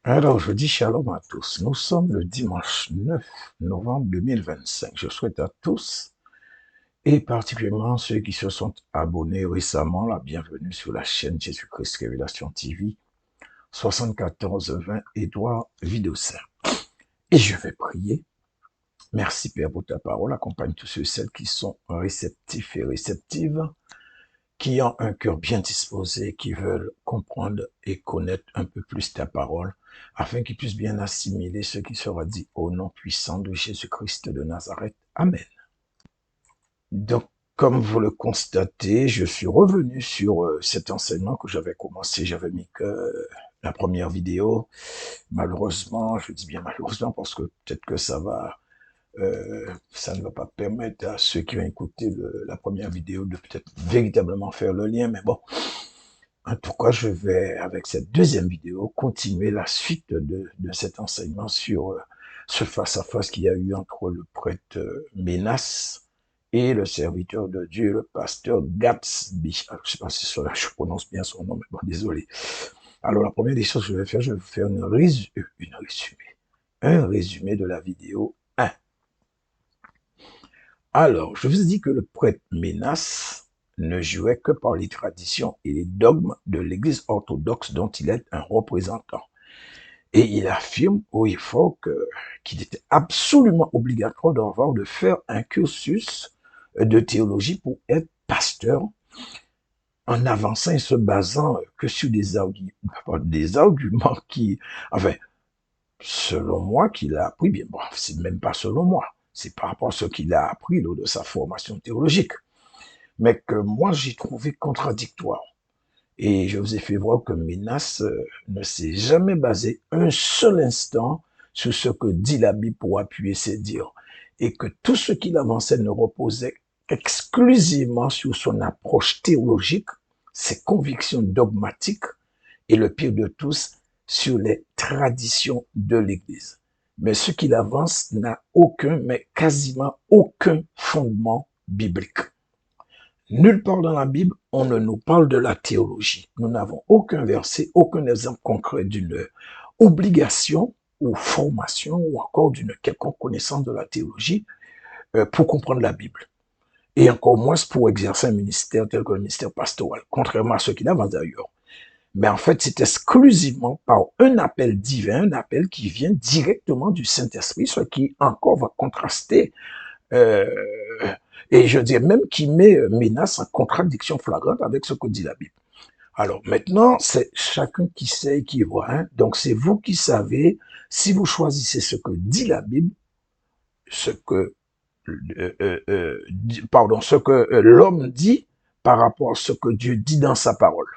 Alors, je dis shalom à tous. Nous sommes le dimanche 9 novembre 2025. Je souhaite à tous, et particulièrement ceux qui se sont abonnés récemment, la bienvenue sur la chaîne Jésus-Christ Révélation TV, 7420 Édouard Vidocin. Et je vais prier. Merci Père pour ta parole. Accompagne tous ceux et celles qui sont réceptifs et réceptives, qui ont un cœur bien disposé, qui veulent comprendre et connaître un peu plus ta parole, afin qu'ils puissent bien assimiler ce qui sera dit au nom puissant de Jésus-Christ de Nazareth. Amen. Donc, comme vous le constatez, je suis revenu sur cet enseignement que j'avais commencé. J'avais mis que la première vidéo. Malheureusement, je dis bien malheureusement parce que peut-être que ça ne va pas permettre à ceux qui ont écouté la première vidéo de peut-être véritablement faire le lien, mais bon, en tout cas, je vais, avec cette deuxième vidéo, continuer la suite de cet enseignement sur ce face-à-face qu'il y a eu entre le prêtre Ménas et le serviteur de Dieu, le pasteur Gatsby. Alors, je ne sais pas si je prononce bien son nom, mais bon, désolé. Alors, la première des choses que je vais faire, je vais vous faire un résumé de la vidéo 1. Alors, je vous ai dit que le prêtre Ménas ne jouait que par les traditions et les dogmes de l'Église orthodoxe dont il est un représentant. Et il affirme haut et fort qu'il était absolument obligatoire de faire un cursus de théologie pour être pasteur, en avançant et se basant que sur des arguments qui, enfin, selon moi, qu'il a appris, bien bon, c'est même pas selon moi, c'est par rapport à ce qu'il a appris lors de sa formation théologique, mais que moi j'ai trouvé contradictoire. Et je vous ai fait voir que Ménas ne s'est jamais basé un seul instant sur ce que dit la Bible pour appuyer ses dires, et que tout ce qu'il avançait ne reposait exclusivement sur son approche théologique, ses convictions dogmatiques, et le pire de tous, sur les traditions de l'Église. Mais ce qu'il avance n'a aucun, mais quasiment aucun fondement biblique. Nulle part dans la Bible, on ne nous parle de la théologie. Nous n'avons aucun verset, aucun exemple concret d'une obligation ou formation ou encore d'une quelconque connaissance de la théologie pour comprendre la Bible. Et encore moins pour exercer un ministère tel que le ministère pastoral, contrairement à ce qu'il avance d'ailleurs. Mais en fait, c'est exclusivement par un appel divin, un appel qui vient directement du Saint-Esprit, ce qui encore va contraster euh, et je dirais même qui met Ménas en contradiction flagrante avec ce que dit la Bible. Alors maintenant, c'est chacun qui sait et qui voit. Hein? Donc c'est vous qui savez si vous choisissez ce que dit la Bible, ce que ce que l'homme dit par rapport à ce que Dieu dit dans sa parole.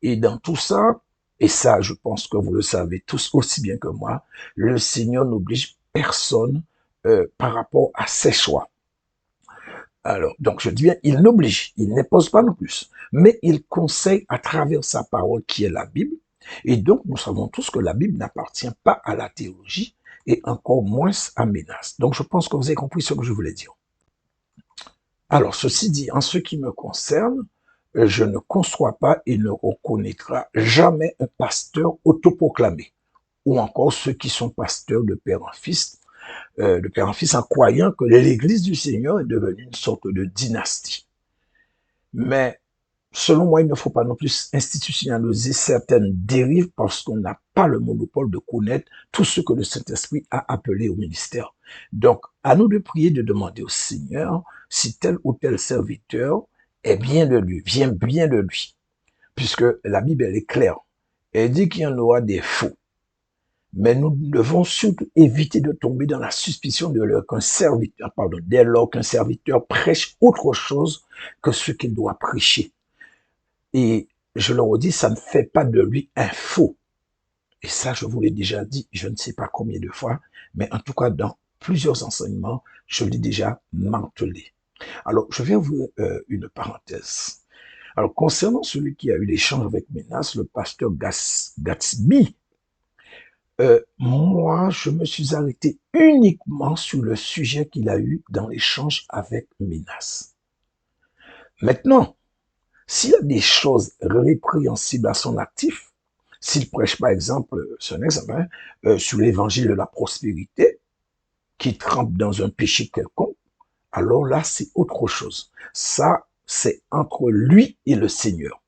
Et dans tout ça, et ça, je pense que vous le savez tous aussi bien que moi, le Seigneur n'oblige personne par rapport à ses choix. Alors, donc je dis bien, il n'oblige, il n'impose pas non plus, mais il conseille à travers sa parole qui est la Bible. Et donc, nous savons tous que la Bible n'appartient pas à la théologie et encore moins à Ménas. Donc, je pense que vous avez compris ce que je voulais dire. Alors, ceci dit, en ce qui me concerne, je ne conçois pas et ne reconnaîtra jamais un pasteur autoproclamé, ou encore ceux qui sont pasteurs de père en fils, en croyant que l'Église du Seigneur est devenue une sorte de dynastie. Mais selon moi, il ne faut pas non plus institutionnaliser certaines dérives parce qu'on n'a pas le monopole de connaître tout ce que le Saint-Esprit a appelé au ministère. Donc, à nous de prier, de demander au Seigneur si tel ou tel serviteur est bien de lui, vient bien de lui. Puisque la Bible, elle est claire. Elle dit qu'il y en aura des faux. Mais nous devons surtout éviter de tomber dans la suspicion dès lors qu'un serviteur prêche autre chose que ce qu'il doit prêcher. Et je leur dis, ça ne fait pas de lui un faux. Et ça, je vous l'ai déjà dit, je ne sais pas combien de fois, mais en tout cas, dans plusieurs enseignements, je l'ai déjà martelé. Alors, je vais ouvrir une parenthèse. Alors, concernant celui qui a eu l'échange avec Ménas, le pasteur Gatsby, moi, je me suis arrêté uniquement sur le sujet qu'il a eu dans l'échange avec Ménas. Maintenant, s'il y a des choses répréhensibles à son actif, S'il prêche, par exemple, c'est un exemple, hein, sur l'évangile de la prospérité, qui trempe dans un péché quelconque, alors là, c'est autre chose. Ça, c'est entre lui et le Seigneur.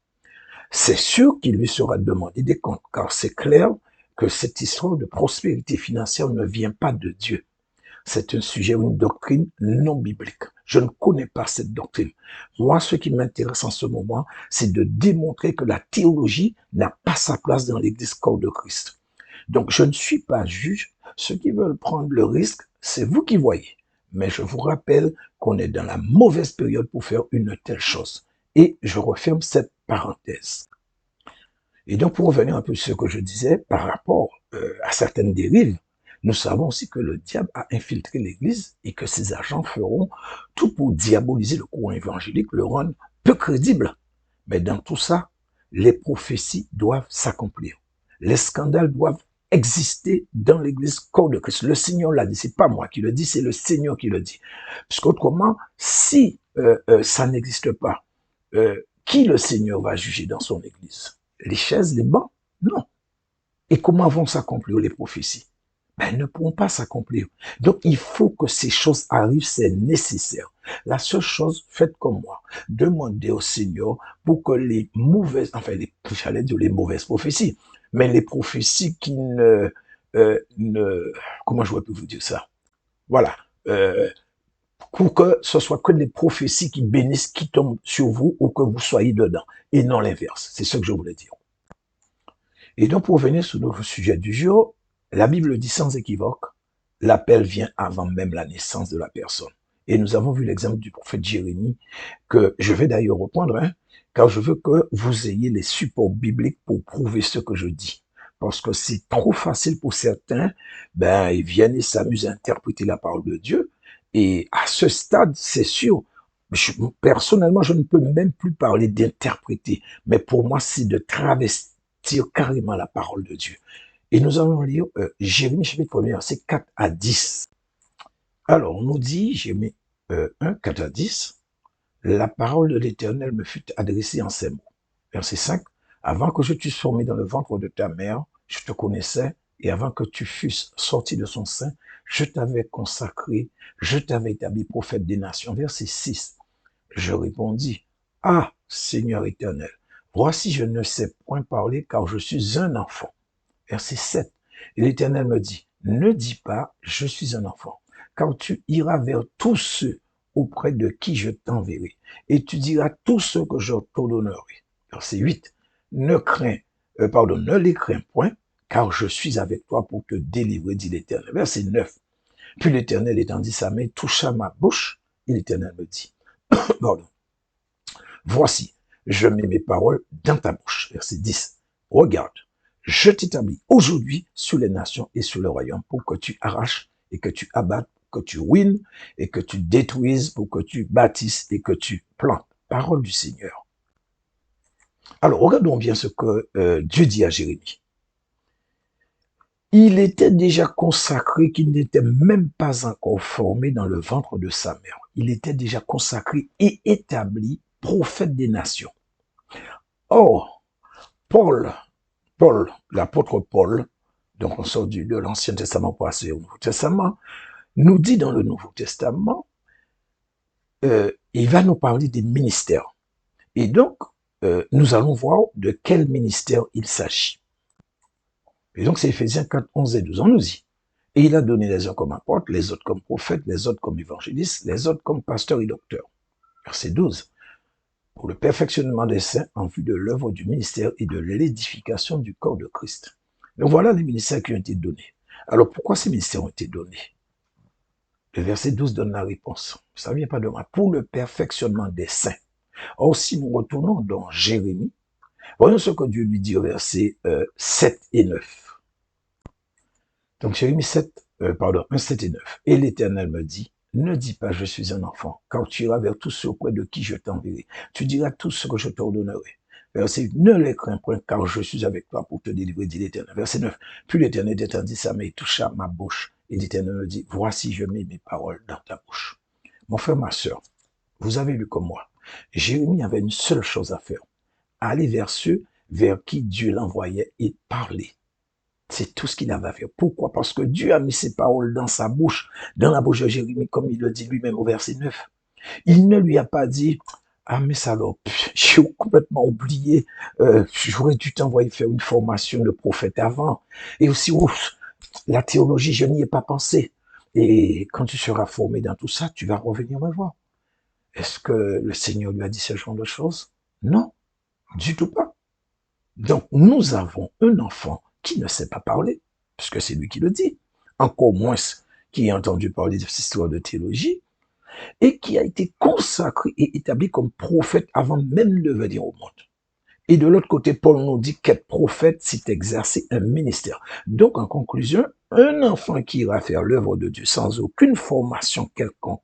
C'est sûr qu'il lui sera demandé des comptes, car c'est clair que cette histoire de prospérité financière ne vient pas de Dieu. C'est un sujet ou une doctrine non biblique. Je ne connais pas cette doctrine. Moi, ce qui m'intéresse en ce moment, c'est de démontrer que la théologie n'a pas sa place dans l'Église corps de Christ. Donc, je ne suis pas juge. Ceux qui veulent prendre le risque, c'est vous qui voyez. Mais je vous rappelle qu'on est dans la mauvaise période pour faire une telle chose. Et je referme cette parenthèse. Et donc, pour revenir un peu sur ce que je disais par rapport à certaines dérives, nous savons aussi que le diable a infiltré l'Église et que ses agents feront tout pour diaboliser le courant évangélique, le rendre peu crédible. Mais dans tout ça, les prophéties doivent s'accomplir. Les scandales doivent exister dans l'Église corps de Christ. Le Seigneur l'a dit, c'est pas moi qui le dis, c'est le Seigneur qui le dit. Puisqu'autrement, si ça n'existe pas, qui le Seigneur va juger dans son Église? Les chaises, les bancs? Non. Et comment vont s'accomplir les prophéties? Ben, elles ne pourront pas s'accomplir. Donc, il faut que ces choses arrivent, c'est nécessaire. La seule chose, faites comme moi. Demandez au Seigneur pour que les mauvaises, j'allais dire les mauvaises prophéties, mais les prophéties qui comment je peux vous dire ça? Voilà. Pour que ce soit que des prophéties qui bénissent, qui tombent sur vous ou que vous soyez dedans, et non l'inverse. C'est ce que je voulais dire. Et donc, pour revenir sur notre sujet du jour, la Bible dit sans équivoque, l'appel vient avant même la naissance de la personne. Et nous avons vu l'exemple du prophète Jérémie, que je vais d'ailleurs reprendre, hein, car je veux que vous ayez les supports bibliques pour prouver ce que je dis. Parce que c'est trop facile pour certains, ben, ils viennent et s'amusent à interpréter la parole de Dieu. Et à ce stade, c'est sûr, personnellement, je ne peux même plus parler d'interpréter. Mais pour moi, c'est de travestir carrément la parole de Dieu. Et nous allons lire Jérémie chapitre 1, verset 4 à 10. Alors, on nous dit, Jérémie 1, 4 à 10, la parole de l'Éternel me fut adressée en ces mots. Verset 5, avant que je t'eusse formé dans le ventre de ta mère, je te connaissais, et avant que tu fusses sorti de son sein, je t'avais consacré, je t'avais établi prophète des nations. Verset 6, je répondis, ah, Seigneur éternel, voici je ne sais point parler car je suis un enfant. Verset 7, et l'Éternel me dit, ne dis pas, je suis un enfant, car tu iras vers tous ceux auprès de qui je t'enverrai, et tu diras tout ce que je t'ordonnerai. Verset 8, ne les crains point, car je suis avec toi pour te délivrer, dit l'Éternel. Verset 9, puis l'Éternel étendit sa main, toucha ma bouche, et l'Éternel me dit, pardon, voici, je mets mes paroles dans ta bouche. Verset 10, regarde, je t'établis aujourd'hui sur les nations et sur le royaume pour que tu arraches et que tu abattes, que tu ruines et que tu détruises, pour que tu bâtisses et que tu plantes. Parole du Seigneur. Alors, regardons bien ce que Dieu dit à Jérémie. Il était déjà consacré, qu'il n'était même pas encore formé dans le ventre de sa mère. Il était déjà consacré et établi prophète des nations. Or, Paul, l'apôtre Paul, donc on sort de l'Ancien Testament pour passer au Nouveau Testament, nous dit dans le Nouveau Testament, il va nous parler des ministères. Et donc, nous allons voir de quel ministère il s'agit. Et donc, c'est Éphésiens 4, 11 et 12. On nous dit, et il a donné les uns comme apôtres, les autres comme prophètes, les autres comme évangélistes, les autres comme pasteurs et docteurs. Verset 12. Pour le perfectionnement des saints en vue de l'œuvre du ministère et de l'édification du corps de Christ. Donc voilà les ministères qui ont été donnés. Alors pourquoi ces ministères ont été donnés? Le verset 12 donne la réponse. Ça ne vient pas de moi. Pour le perfectionnement des saints. Or, si nous retournons dans Jérémie, voyons ce que Dieu lui dit au verset 7 et 9. Donc Jérémie 1, 7 et 9. Et l'Éternel me dit, ne dis pas je suis un enfant, car tu iras vers tous ceux auprès de qui je t'enverrai. Tu diras tout ce que je t'ordonnerai. Verset 8, ne les crains point, car je suis avec toi pour te délivrer, dit l'Éternel. Verset 9, puis l'Éternel étendit sa main et toucha ma bouche. Et l'Éternel me dit, voici je mets mes paroles dans ta bouche. Mon frère, ma sœur, vous avez lu comme moi. Jérémie avait une seule chose à faire. Aller vers ceux vers qui Dieu l'envoyait et parlait. C'est tout ce qu'il avait à faire. Pourquoi? Parce que Dieu a mis ses paroles dans sa bouche, dans la bouche de Jérémie, comme il le dit lui-même au verset 9. Il ne lui a pas dit, ah mais salope, j'ai complètement oublié, j'aurais dû t'envoyer faire une formation de prophète avant. Et aussi, ouf, la théologie, je n'y ai pas pensé. Et quand tu seras formé dans tout ça, tu vas revenir me voir. Est-ce que le Seigneur lui a dit ce genre de choses? Non, du tout pas. Donc, nous avons un enfant qui ne sait pas parler, puisque c'est lui qui le dit, encore moins qui a entendu parler de cette histoire de théologie, et qui a été consacré et établi comme prophète avant même de venir au monde. Et de l'autre côté, Paul nous dit qu'être prophète, c'est exercer un ministère. Donc, en conclusion, un enfant qui ira faire l'œuvre de Dieu sans aucune formation quelconque,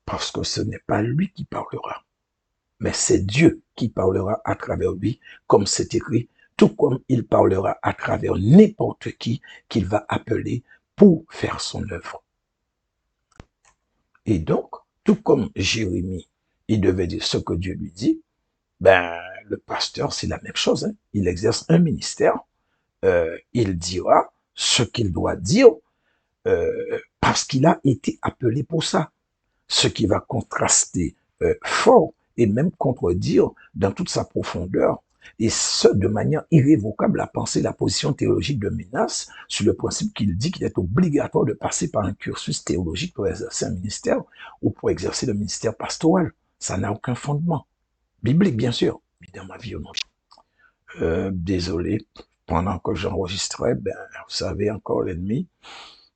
parce que ce n'est pas lui qui parlera, mais c'est Dieu qui parlera à travers lui, comme c'est écrit, tout comme il parlera à travers n'importe qui qu'il va appeler pour faire son œuvre. Et donc, tout comme Jérémie, il devait dire ce que Dieu lui dit, ben, le pasteur, c'est la même chose. Hein. Il exerce un ministère, il dira ce qu'il doit dire parce qu'il a été appelé pour ça. Ce qui va contraster fort et même contredire dans toute sa profondeur, et ce, de manière irrévocable, à penser la position théologique de Minas sur le principe qu'il dit qu'il est obligatoire de passer par un cursus théologique pour exercer un ministère ou pour exercer le ministère pastoral. Ça n'a aucun fondement. Biblique, bien sûr, mais dans ma vie, non. Désolé, pendant que j'enregistrais, ben, vous savez, encore l'ennemi,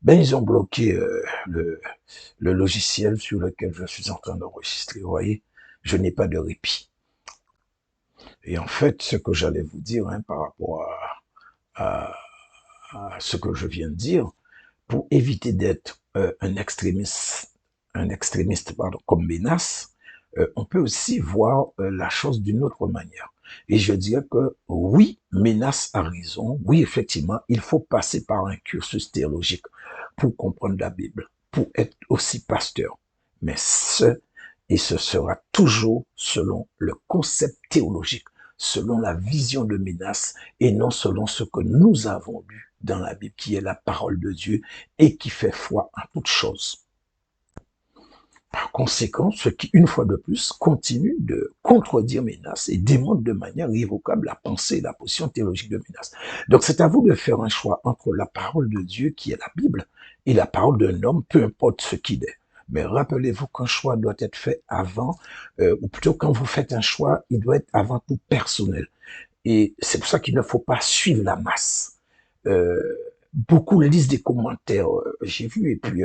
ben, ils ont bloqué le logiciel sur lequel je suis en train d'enregistrer. Vous voyez, je n'ai pas de répit. Et en fait, ce que j'allais vous dire hein, par rapport à, à ce que je viens de dire, pour éviter d'être un extrémiste pardon, comme menace, on peut aussi voir la chose d'une autre manière. Et je dirais que oui, Menace a raison. Oui, effectivement, il faut passer par un cursus théologique pour comprendre la Bible, pour être aussi pasteur. Mais ce sera toujours selon le concept théologique, selon la vision de Menace et non selon ce que nous avons lu dans la Bible, qui est la parole de Dieu et qui fait foi en toutes choses. Par conséquent, ce qui, une fois de plus, continue de contredire Menace et démontre de manière irrévocable la pensée et la position théologique de Menace. Donc, c'est à vous de faire un choix entre la parole de Dieu, qui est la Bible, et la parole d'un homme, peu importe ce qu'il est. Mais rappelez-vous qu'un choix doit être fait avant, ou plutôt quand vous faites un choix, il doit être avant tout personnel. Et c'est pour ça qu'il ne faut pas suivre la masse. Euh, Beaucoup lisent des commentaires, j'ai vu, et puis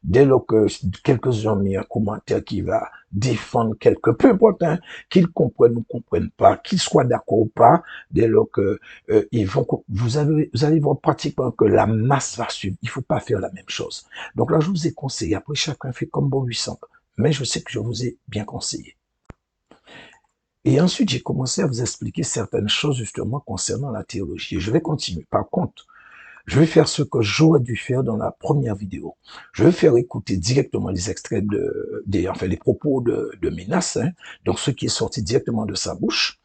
dès lors que quelques-uns ont mis un commentaire qui va défendre quelque peu importe, hein, qu'ils comprennent ou ne comprennent pas, qu'ils soient d'accord ou pas, dès lors que ils vont, vous allez voir pratiquement que la masse va suivre. Il faut pas faire la même chose. Donc là, je vous ai conseillé. Après, chacun fait comme bon lui semble. Mais je sais que je vous ai bien conseillé. Et ensuite, j'ai commencé à vous expliquer certaines choses justement concernant la théologie. Et je vais continuer. Par contre, je vais faire ce que j'aurais dû faire dans la première vidéo. Je vais faire écouter directement les extraits enfin les propos de Menace, hein, donc ce qui est sorti directement de sa bouche.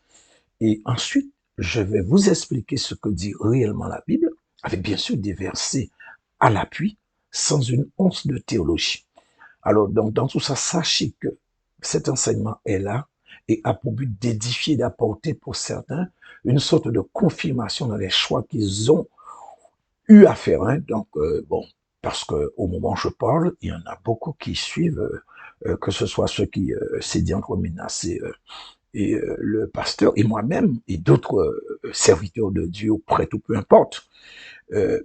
Et ensuite, je vais vous expliquer ce que dit réellement la Bible, avec bien sûr des versets à l'appui, sans une once de théologie. Alors, donc, dans tout ça, sachez que cet enseignement est là et a pour but d'édifier, d'apporter pour certains une sorte de confirmation dans les choix qu'ils ont eu à faire. Hein. Donc, bon, parce que au moment où je parle, il y en a beaucoup qui suivent, que ce soit ceux qui s'édient entre Menace et le pasteur, et moi-même, et d'autres serviteurs de Dieu, prêtres ou peu importe.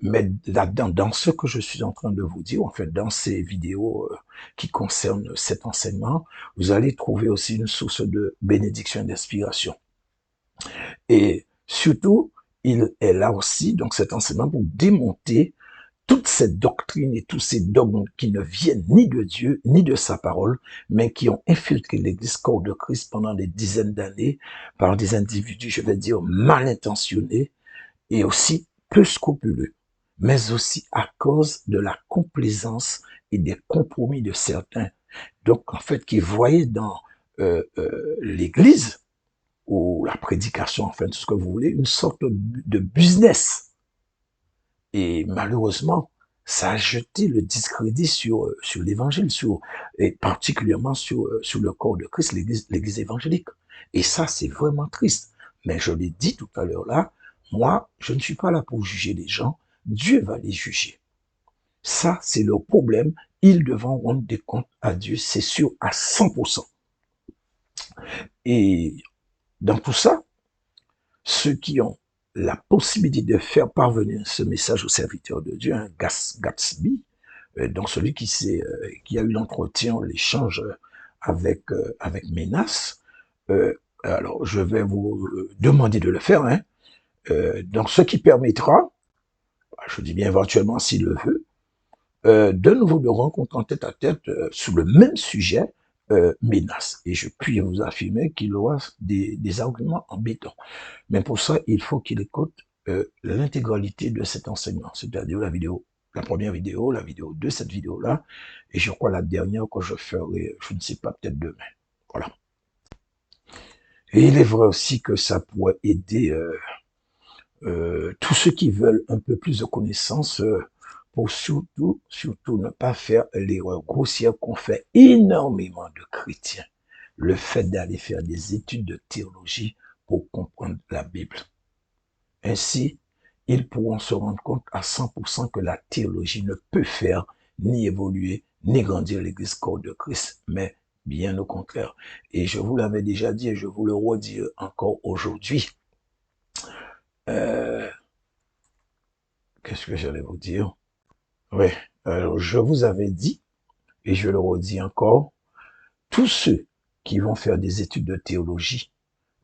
Mais là-dedans, dans ce que je suis en train de vous dire, en fait, dans ces vidéos qui concernent cet enseignement, vous allez trouver aussi une source de bénédiction et d'inspiration. Et surtout, il est là aussi, donc cet enseignement, pour démonter toute cette doctrine et tous ces dogmes qui ne viennent ni de Dieu, ni de sa parole, mais qui ont infiltré l'église corps de Christ pendant des dizaines d'années par des individus, je vais dire, mal intentionnés et aussi peu scrupuleux, mais aussi à cause de la complaisance et des compromis de certains. Donc, en fait, qui voyaient dans l'église ou la prédication, enfin, tout ce que vous voulez, une sorte de business. Et malheureusement, ça a jeté le discrédit sur l'évangile, et particulièrement sur le corps de Christ, l'église évangélique. Et ça, c'est vraiment triste. Mais je l'ai dit tout à l'heure là, moi, je ne suis pas là pour juger les gens. Dieu va les juger. Ça, c'est leur problème. Ils devront rendre des comptes à Dieu, c'est sûr, à 100%. Et dans tout ça, ceux qui ont la possibilité de faire parvenir ce message au serviteur de Dieu, un Gatsby, donc celui qui a eu l'entretien, l'échange avec Menace, alors je vais vous demander de le faire, hein, donc ce qui permettra, je dis bien éventuellement s'il le veut, de nouveau de rencontrer en tête à tête sur le même sujet, Menace. Et je puis vous affirmer qu'il aura des arguments embêtants. Mais pour ça, il faut qu'il écoute l'intégralité de cet enseignement, c'est-à-dire la première vidéo, la vidéo de cette vidéo-là, et je crois la dernière que je ferai, je ne sais pas, peut-être demain. Voilà. Et il est vrai aussi que ça pourrait aider tous ceux qui veulent un peu plus de connaissances pour surtout ne pas faire l'erreur grossière qu'ont fait énormément de chrétiens. Le fait d'aller faire des études de théologie pour comprendre la Bible. Ainsi, ils pourront se rendre compte à 100% que la théologie ne peut faire ni évoluer, ni grandir l'Église corps de Christ, mais bien au contraire. Et je vous l'avais déjà dit et je vous le redis encore aujourd'hui. Qu'est-ce que j'allais vous dire? Oui, alors je vous avais dit, et je le redis encore, tous ceux qui vont faire des études de théologie,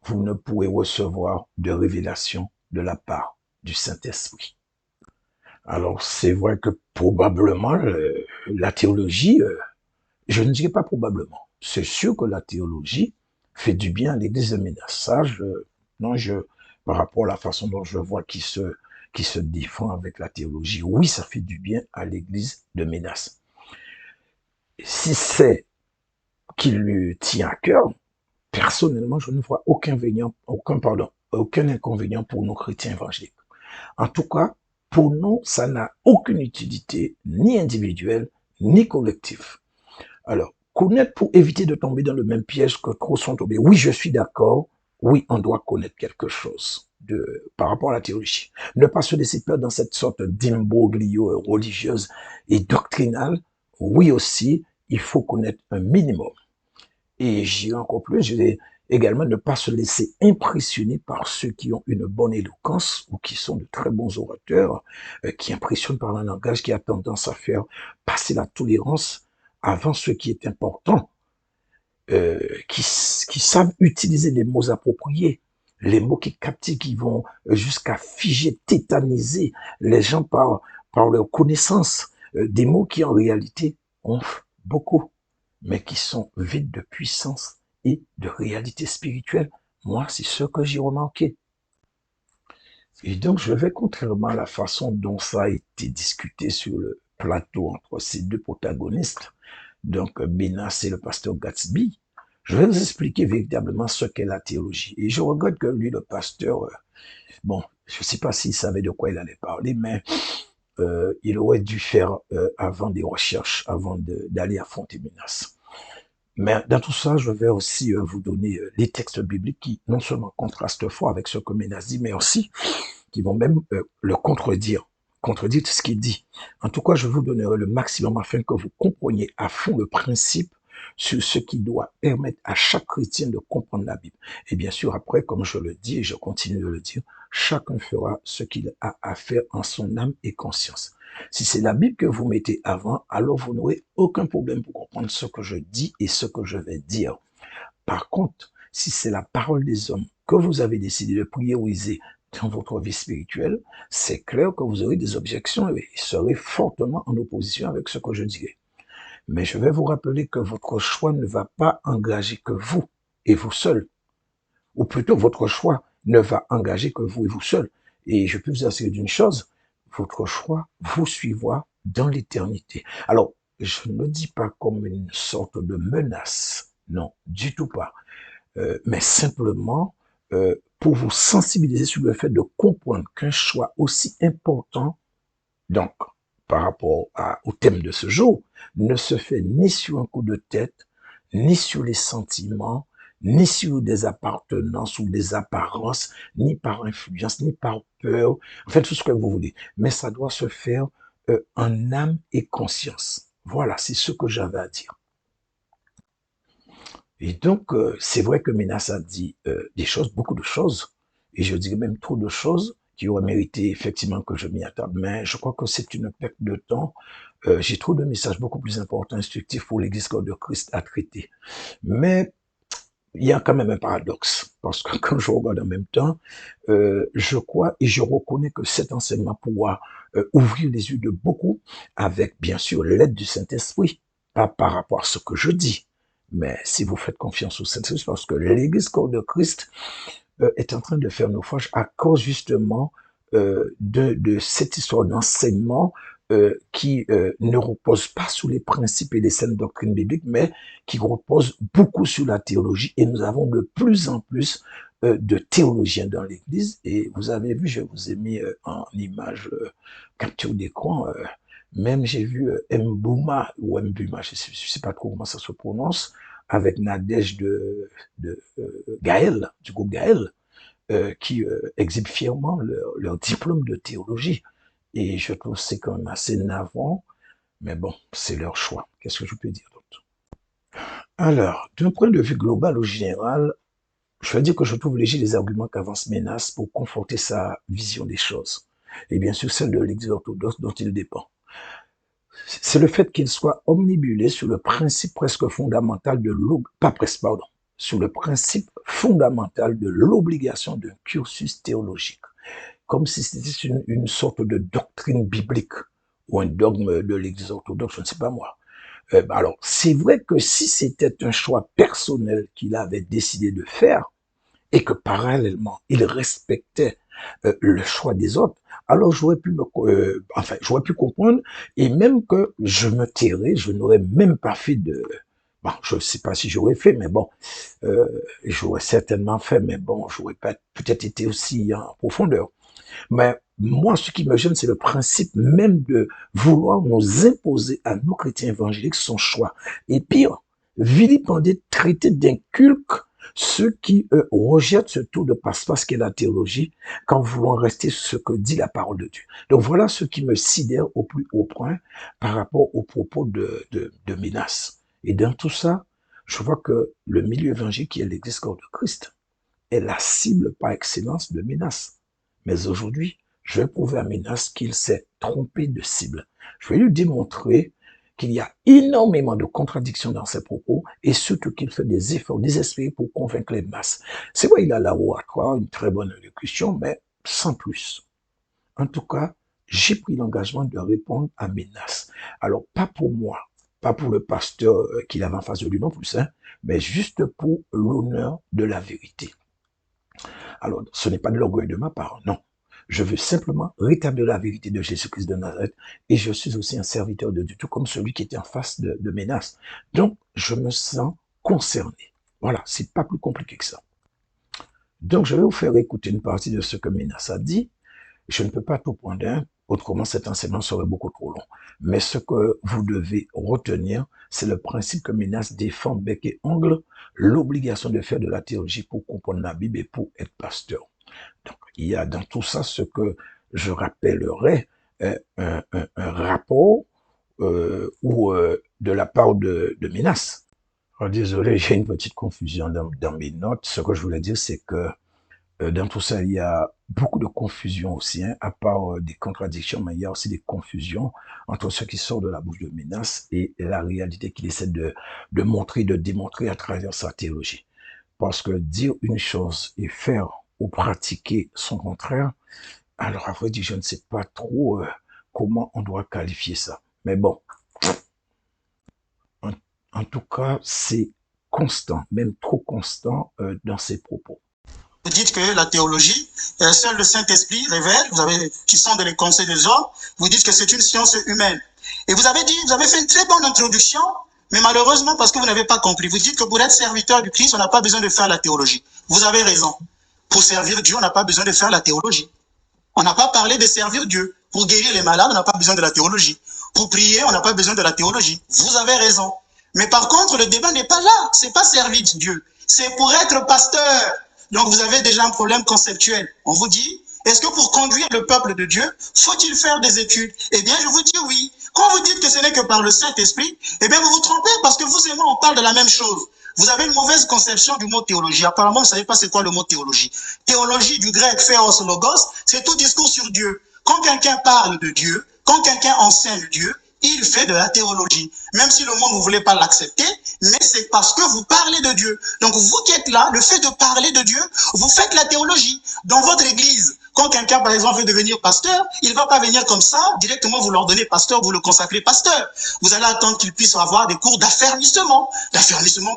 vous ne pourrez recevoir de révélation de la part du Saint-Esprit. Alors, c'est vrai que probablement, la théologie, je ne dirais pas probablement, c'est sûr que la théologie fait du bien à l'Église de Ménas. Ça, non, par rapport à la façon dont je vois qui se défend avec la théologie, oui, ça fait du bien à l'Église de Ménas. Si c'est qui lui tient à cœur, personnellement, je ne vois aucun inconvénient pour nos chrétiens évangéliques. En tout cas, pour nous, ça n'a aucune utilité, ni individuelle, ni collective. Alors, connaître pour éviter de tomber dans le même piège que trop sont tombés. Oui, je suis d'accord. Oui, on doit connaître quelque chose par rapport à la théologie. Ne pas se laisser perdre dans cette sorte d'imbroglio religieuse et doctrinale. Oui aussi, il faut connaître un minimum. Et j'irai encore plus, je vais également ne pas se laisser impressionner par ceux qui ont une bonne éloquence ou qui sont de très bons orateurs, qui impressionnent par un langage qui a tendance à faire passer la tolérance avant ce qui est important, qui savent utiliser les mots appropriés, les mots qui captivent, qui vont jusqu'à figer, tétaniser les gens par leur connaissance, des mots qui en réalité ont beaucoup, mais qui sont vides de puissance et de réalité spirituelle. Moi, c'est ce que j'ai remarqué. Et donc, je vais, contrairement à la façon dont ça a été discuté sur le plateau entre ces deux protagonistes, donc Menas et le pasteur Gatsby, je vais vous expliquer véritablement ce qu'est la théologie. Et je regrette que lui, le pasteur, bon, je ne sais pas s'il savait de quoi il allait parler, mais il aurait dû faire avant des recherches, avant d'aller affronter Menas. Mais dans tout ça, je vais aussi vous donner les textes bibliques qui non seulement contrastent fort avec ce que Menas dit, mais aussi qui vont même le contredire ce qu'il dit. En tout cas, je vous donnerai le maximum afin que vous compreniez à fond le principe sur ce qui doit permettre à chaque chrétien de comprendre la Bible. Et bien sûr, après, comme je le dis et je continue de le dire, chacun fera ce qu'il a à faire en son âme et conscience. Si c'est la Bible que vous mettez avant, alors vous n'aurez aucun problème pour comprendre ce que je dis et ce que je vais dire. Par contre, si c'est la parole des hommes que vous avez décidé de prioriser dans votre vie spirituelle, c'est clair que vous aurez des objections et serez fortement en opposition avec ce que je dirai. Mais je vais vous rappeler que votre choix ne va pas engager que vous et vous seul. Ou plutôt, votre choix ne va engager que vous et vous seul. Et je peux vous assurer d'une chose, votre choix vous suivra dans l'éternité. Alors, je ne le dis pas comme une sorte de menace. Non, du tout pas. Mais simplement pour vous sensibiliser sur le fait de comprendre qu'un choix aussi important, donc par rapport au thème de ce jour, ne se fait ni sur un coup de tête, ni sur les sentiments, ni sur des appartenances ou des apparences, ni par influence, ni par peur, en fait tout ce que vous voulez. Mais ça doit se faire en âme et conscience. Voilà, c'est ce que j'avais à dire. Et donc, c'est vrai que Menas a dit des choses, beaucoup de choses, et je dirais même trop de choses qui auraient mérité effectivement que je m'y attarde, mais je crois que c'est une perte de temps. J'ai trop de messages beaucoup plus importants, instructifs pour l'Église corps de Christ à traiter. Mais il y a quand même un paradoxe, parce que quand je regarde en même temps, je crois et je reconnais que cet enseignement pourra ouvrir les yeux de beaucoup, avec bien sûr l'aide du Saint-Esprit, pas par rapport à ce que je dis, mais si vous faites confiance au Saint-Esprit, parce que l'Église corps de Christ est en train de faire naufrage à cause justement de cette histoire d'enseignement qui ne repose pas sur les principes et les saines doctrines bibliques, mais qui repose beaucoup sur la théologie. Et nous avons de plus en plus de théologiens dans l'Église. Et vous avez vu, je vous ai mis en image capture d'écran. Même j'ai vu Mbouma ou Mbuma, je sais pas trop comment ça se prononce, avec Nadège de Gaël, du groupe Gaël, qui exhibent fièrement leur diplôme de théologie. Et je trouve que c'est quand même assez navrant, mais bon, c'est leur choix. Qu'est-ce que je peux dire d'autre? Alors, d'un point de vue global ou général, je veux dire que je trouve léger les arguments qu'avance Menas pour conforter sa vision des choses. Et bien sûr, celle de l'Église orthodoxe dont il dépend. C'est le fait qu'il soit omnibulé sur le principe presque fondamental de pas presque, pardon, sur le principe fondamental de l'obligation d'un cursus théologique, comme si c'était une sorte de doctrine biblique ou un dogme de l'Église orthodoxe, je ne sais pas moi. Alors, c'est vrai que si c'était un choix personnel qu'il avait décidé de faire, et que parallèlement, il respectait le choix des autres, alors j'aurais pu comprendre, et même que je me tairais, je n'aurais même pas fait de, bon, je ne sais pas si j'aurais fait, mais bon, j'aurais certainement fait, mais bon, j'aurais pas peut-être été aussi en profondeur. Mais moi, ce qui me gêne, c'est le principe même de vouloir nous imposer à nous chrétiens évangéliques son choix. Et pire, vilipender, traiter d'incultes ceux qui rejettent ce tour de passe-passe qu'est la théologie quand voulant rester sur ce que dit la parole de Dieu. Donc voilà ce qui me sidère au plus haut point par rapport aux propos de Ménas. Et dans tout ça, je vois que le milieu évangélique qui est l'Église corps de Christ est la cible par excellence de Ménas. Mais aujourd'hui, je vais prouver à Ménas qu'il s'est trompé de cible. Je vais lui démontrer qu'il y a énormément de contradictions dans ses propos et surtout qu'il fait des efforts désespérés pour convaincre les masses. C'est vrai, il a la roue à croire, une très bonne élocution, mais sans plus. En tout cas, j'ai pris l'engagement de répondre à Ménas. Alors, pas pour moi, pas pour le pasteur qu'il avait en face de lui non plus, hein, mais juste pour l'honneur de la vérité. Alors, ce n'est pas de l'orgueil de ma part, non. Je veux simplement rétablir la vérité de Jésus-Christ de Nazareth et je suis aussi un serviteur de Dieu, tout comme celui qui était en face de Ménas. Donc, je me sens concerné. Voilà, c'est pas plus compliqué que ça. Donc, je vais vous faire écouter une partie de ce que Ménas a dit. Je ne peux pas tout prendre, hein, autrement cet enseignement serait beaucoup trop long. Mais ce que vous devez retenir, c'est le principe que Ménas défend bec et ongle, l'obligation de faire de la théologie pour comprendre la Bible et pour être pasteur. Donc, il y a dans tout ça ce que je rappellerais un rapport ou de la part de Ménas. Alors, désolé, j'ai une petite confusion dans mes notes. Ce que je voulais dire, c'est que dans tout ça, il y a beaucoup de confusion aussi, hein, à part des contradictions, mais il y a aussi des confusions entre ce qui sort de la bouche de Ménas et la réalité qu'il essaie de montrer, de démontrer à travers sa théologie. Parce que dire une chose et faire ou pratiquer son contraire, alors à vrai dire, je ne sais pas trop comment on doit qualifier ça. Mais bon, en tout cas, c'est constant, même trop constant dans ses propos. Vous dites que la théologie, seul le Saint-Esprit révèle, qui sont dans les conseils des hommes, vous dites que c'est une science humaine. Et vous avez fait une très bonne introduction, mais malheureusement, parce que vous n'avez pas compris, vous dites que pour être serviteur du Christ, on n'a pas besoin de faire la théologie. Vous avez raison. Pour servir Dieu, on n'a pas besoin de faire la théologie. On n'a pas parlé de servir Dieu. Pour guérir les malades, on n'a pas besoin de la théologie. Pour prier, on n'a pas besoin de la théologie. Vous avez raison. Mais par contre, le débat n'est pas là. C'est pas servir Dieu. C'est pour être pasteur. Donc vous avez déjà un problème conceptuel. On vous dit, est-ce que pour conduire le peuple de Dieu, faut-il faire des études? Eh bien, je vous dis oui. Quand vous dites que ce n'est que par le Saint-Esprit, eh bien, vous vous trompez parce que vous et moi, on parle de la même chose. Vous avez une mauvaise conception du mot théologie. Apparemment, vous ne savez pas c'est quoi le mot théologie. Théologie du grec théos logos, c'est tout discours sur Dieu. Quand quelqu'un parle de Dieu, quand quelqu'un enseigne Dieu, il fait de la théologie. Même si le monde ne voulait pas l'accepter, mais c'est parce que vous parlez de Dieu. Donc vous qui êtes là, le fait de parler de Dieu, vous faites la théologie. Dans votre église, quand quelqu'un, par exemple, veut devenir pasteur, il ne va pas venir comme ça, directement vous l'ordonnez pasteur, vous le consacrez pasteur. Vous allez attendre qu'il puisse avoir des cours d'affermissement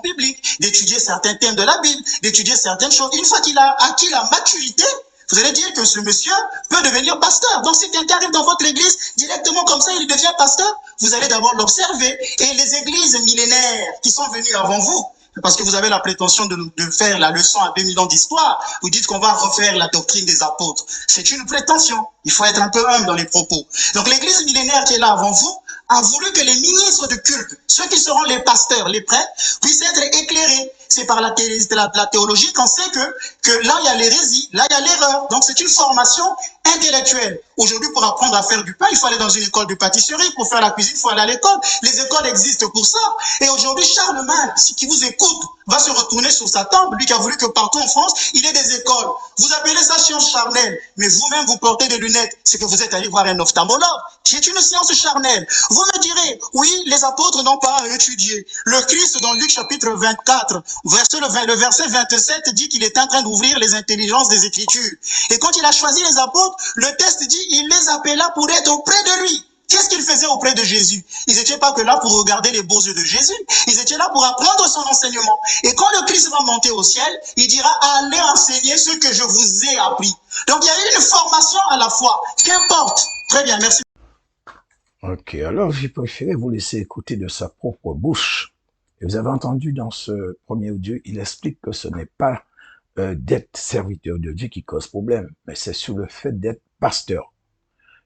biblique, d'étudier certains thèmes de la Bible, d'étudier certaines choses. Une fois qu'il a acquis la maturité, vous allez dire que ce monsieur peut devenir pasteur. Donc si quelqu'un arrive dans votre église, directement comme ça, il devient pasteur, vous allez d'abord l'observer. Et les églises millénaires qui sont venues avant vous, parce que vous avez la prétention de faire la leçon à 2000 ans d'histoire, vous dites qu'on va refaire la doctrine des apôtres. C'est une prétention. Il faut être un peu humble dans les propos. Donc l'église millénaire qui est là avant vous a voulu que les ministres de culte, ceux qui seront les pasteurs, les prêtres, puissent être éclairés. C'est par la théologie qu'on sait que là, il y a l'hérésie, là, il y a l'erreur. Donc, c'est une formation intellectuelle. Aujourd'hui, pour apprendre à faire du pain, il faut aller dans une école de pâtisserie. Pour faire la cuisine, il faut aller à l'école. Les écoles existent pour ça. Et aujourd'hui, Charlemagne, qui vous écoute, va se retourner sur sa table. Lui qui a voulu que partout en France, il y ait des écoles. Vous appelez ça science charnelle. Mais vous-même, vous portez des lunettes. C'est que vous êtes allé voir un ophtalmologue, qui est une science charnelle. Vous me direz, oui, les apôtres n'ont pas étudié. Le Christ, dans Luc chapitre 24, le verset 27 dit qu'il est en train d'ouvrir les intelligences des Écritures. Et quand il a choisi les apôtres, le texte dit il les appela pour être auprès de lui. Qu'est-ce qu'ils faisaient auprès de Jésus? Ils n'étaient pas que là pour regarder les beaux yeux de Jésus. Ils étaient là pour apprendre son enseignement. Et quand le Christ va monter au ciel, il dira allez enseigner ce que je vous ai appris. Donc il y a une formation à la fois. Qu'importe. Très bien, merci. Ok, alors j'ai préféré vous laisser écouter de sa propre bouche. Et vous avez entendu dans ce premier audio, il explique que ce n'est pas d'être serviteur de Dieu qui cause problème, mais c'est sur le fait d'être pasteur.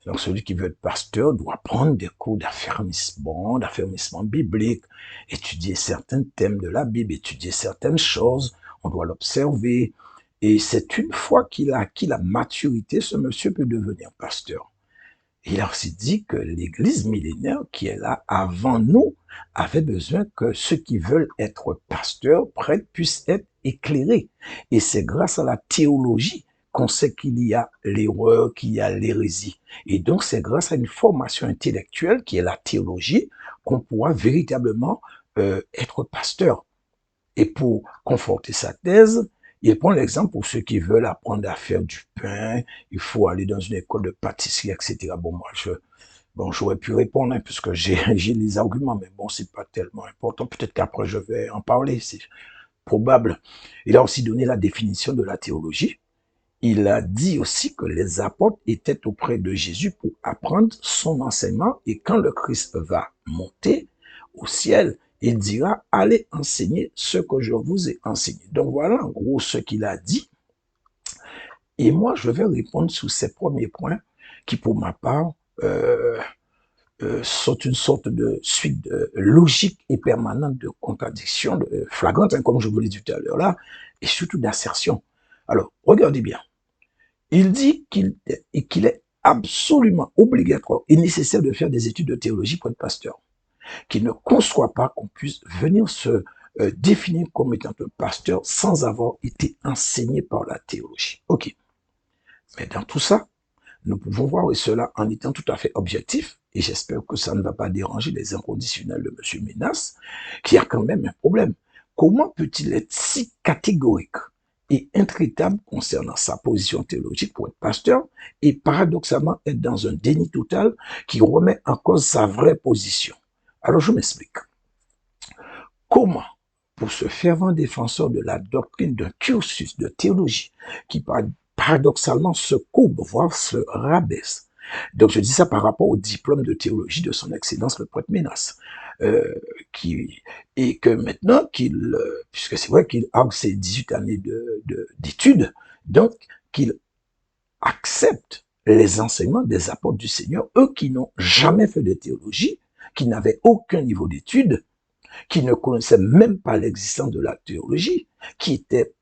Donc celui qui veut être pasteur doit prendre des cours d'affermissement biblique, étudier certains thèmes de la Bible, étudier certaines choses, on doit l'observer. Et c'est une fois qu'il a acquis la maturité, ce monsieur peut devenir pasteur. Il a aussi dit que l'église millénaire qui est là avant nous avait besoin que ceux qui veulent être pasteurs, prêtres, puissent être éclairés. Et c'est grâce à la théologie qu'on sait qu'il y a l'erreur, qu'il y a l'hérésie. Et donc c'est grâce à une formation intellectuelle qui est la théologie qu'on pourra véritablement être pasteur. Et pour conforter sa thèse, il prend l'exemple pour ceux qui veulent apprendre à faire du pain, il faut aller dans une école de pâtisserie, etc. Bon, moi, j'aurais pu répondre, hein, puisque j'ai les arguments, mais bon, c'est pas tellement important. Peut-être qu'après, je vais en parler, c'est probable. Il a aussi donné la définition de la théologie. Il a dit aussi que les apôtres étaient auprès de Jésus pour apprendre son enseignement, et quand le Christ va monter au ciel, il dira, allez enseigner ce que je vous ai enseigné. Donc voilà en gros ce qu'il a dit. Et moi, je vais répondre sur ces premiers points qui, pour ma part, sont une sorte de suite logique et permanente de contradictions flagrantes, hein, comme je vous l'ai dit tout à l'heure là, et surtout d'assertions. Alors, regardez bien. Il dit qu'il est absolument obligatoire et nécessaire de faire des études de théologie pour être pasteur, qu'il ne conçoit pas qu'on puisse venir se définir comme étant un pasteur sans avoir été enseigné par la théologie. Ok. Mais dans tout ça, nous pouvons voir cela en étant tout à fait objectif, et j'espère que ça ne va pas déranger les inconditionnels de M. Menas, qui a quand même un problème. Comment peut-il être si catégorique et intraitable concernant sa position théologique pour être pasteur, et paradoxalement être dans un déni total qui remet en cause sa vraie position? Alors je m'explique. Comment, pour ce fervent défenseur de la doctrine d'un cursus de théologie qui paradoxalement se courbe, voire se rabaisse, donc je dis ça par rapport au diplôme de théologie de son excellence le prêtre Menas, et que maintenant puisque c'est vrai qu'il a ses 18 années d'études, Donc, qu'il accepte les enseignements des apôtres du Seigneur, eux qui n'ont jamais fait de théologie, qui n'avaient aucun niveau d'études, qui ne connaissaient même pas l'existence de la théologie, qui étaient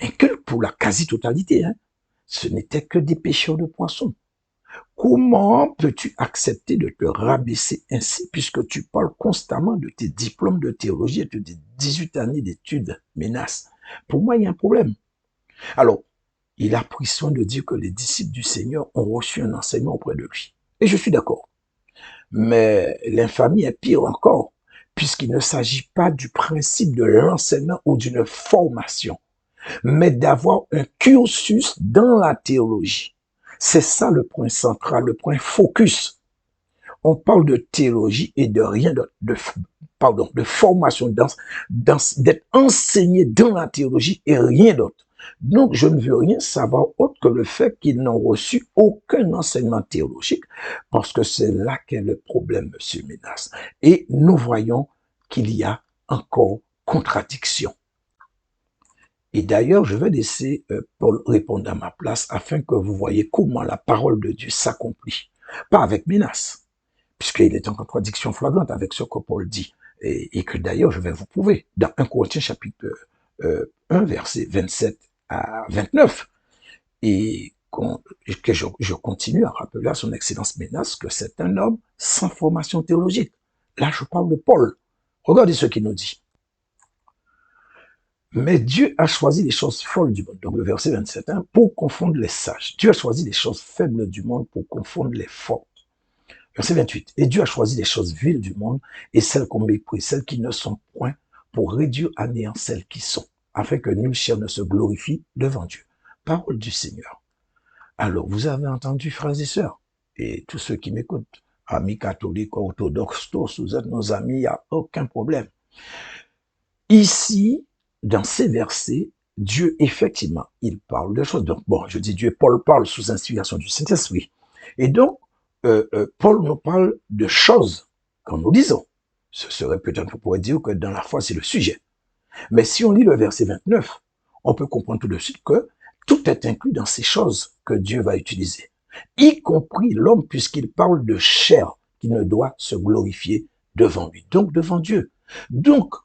incultes pour la quasi-totalité. Ce n'étaient que des pêcheurs de poissons. Comment peux-tu accepter de te rabaisser ainsi puisque tu parles constamment de tes diplômes de théologie et de tes 18 années d'études, menaces? Pour moi, il y a un problème. Alors, il a pris soin de dire que les disciples du Seigneur ont reçu un enseignement auprès de lui. Et je suis d'accord. Mais l'infamie est pire encore, puisqu'il ne s'agit pas du principe de l'enseignement ou d'une formation, mais d'avoir un cursus dans la théologie. C'est ça le point central, le point focus. On parle de théologie et de rien d'autre, de formation, d'être enseigné dans la théologie et rien d'autre. Donc, je ne veux rien savoir autre que le fait qu'ils n'ont reçu aucun enseignement théologique, parce que c'est là qu'est le problème, monsieur Menas. Et nous voyons qu'il y a encore contradiction. Et d'ailleurs, je vais laisser Paul répondre à ma place afin que vous voyez comment la parole de Dieu s'accomplit. Pas avec menace, puisqu'il est en contradiction flagrante avec ce que Paul dit, et que d'ailleurs je vais vous prouver dans 1 Corinthiens chapitre 1, verset 27 à 29, et que je continue à rappeler à son excellence Ménas que c'est un homme sans formation théologique. Là, je parle de Paul. Regardez ce qu'il nous dit. Mais Dieu a choisi les choses folles du monde, donc le verset 27, pour confondre les sages. Dieu a choisi les choses faibles du monde pour confondre les fortes. Verset 28. Et Dieu a choisi les choses viles du monde et celles qu'on méprise, celles qui ne sont point, pour réduire à néant celles qui sont, afin que nulle chair ne se glorifie devant Dieu. Parole du Seigneur. Alors, vous avez entendu, frères et sœurs, et tous ceux qui m'écoutent, amis catholiques, orthodoxes, tous, vous êtes nos amis, il n'y a aucun problème. Ici, dans ces versets, Dieu, effectivement, il parle de choses. Donc, bon, je dis Dieu, Paul parle sous inspiration du Saint-Esprit. Et donc, Paul nous parle de choses quand nous lisons. Ce serait peut-être, on pourrait dire que dans la foi, c'est le sujet. Mais si on lit le verset 29, on peut comprendre tout de suite que tout est inclus dans ces choses que Dieu va utiliser, y compris l'homme, puisqu'il parle de chair qui ne doit se glorifier devant lui, donc devant Dieu. Donc,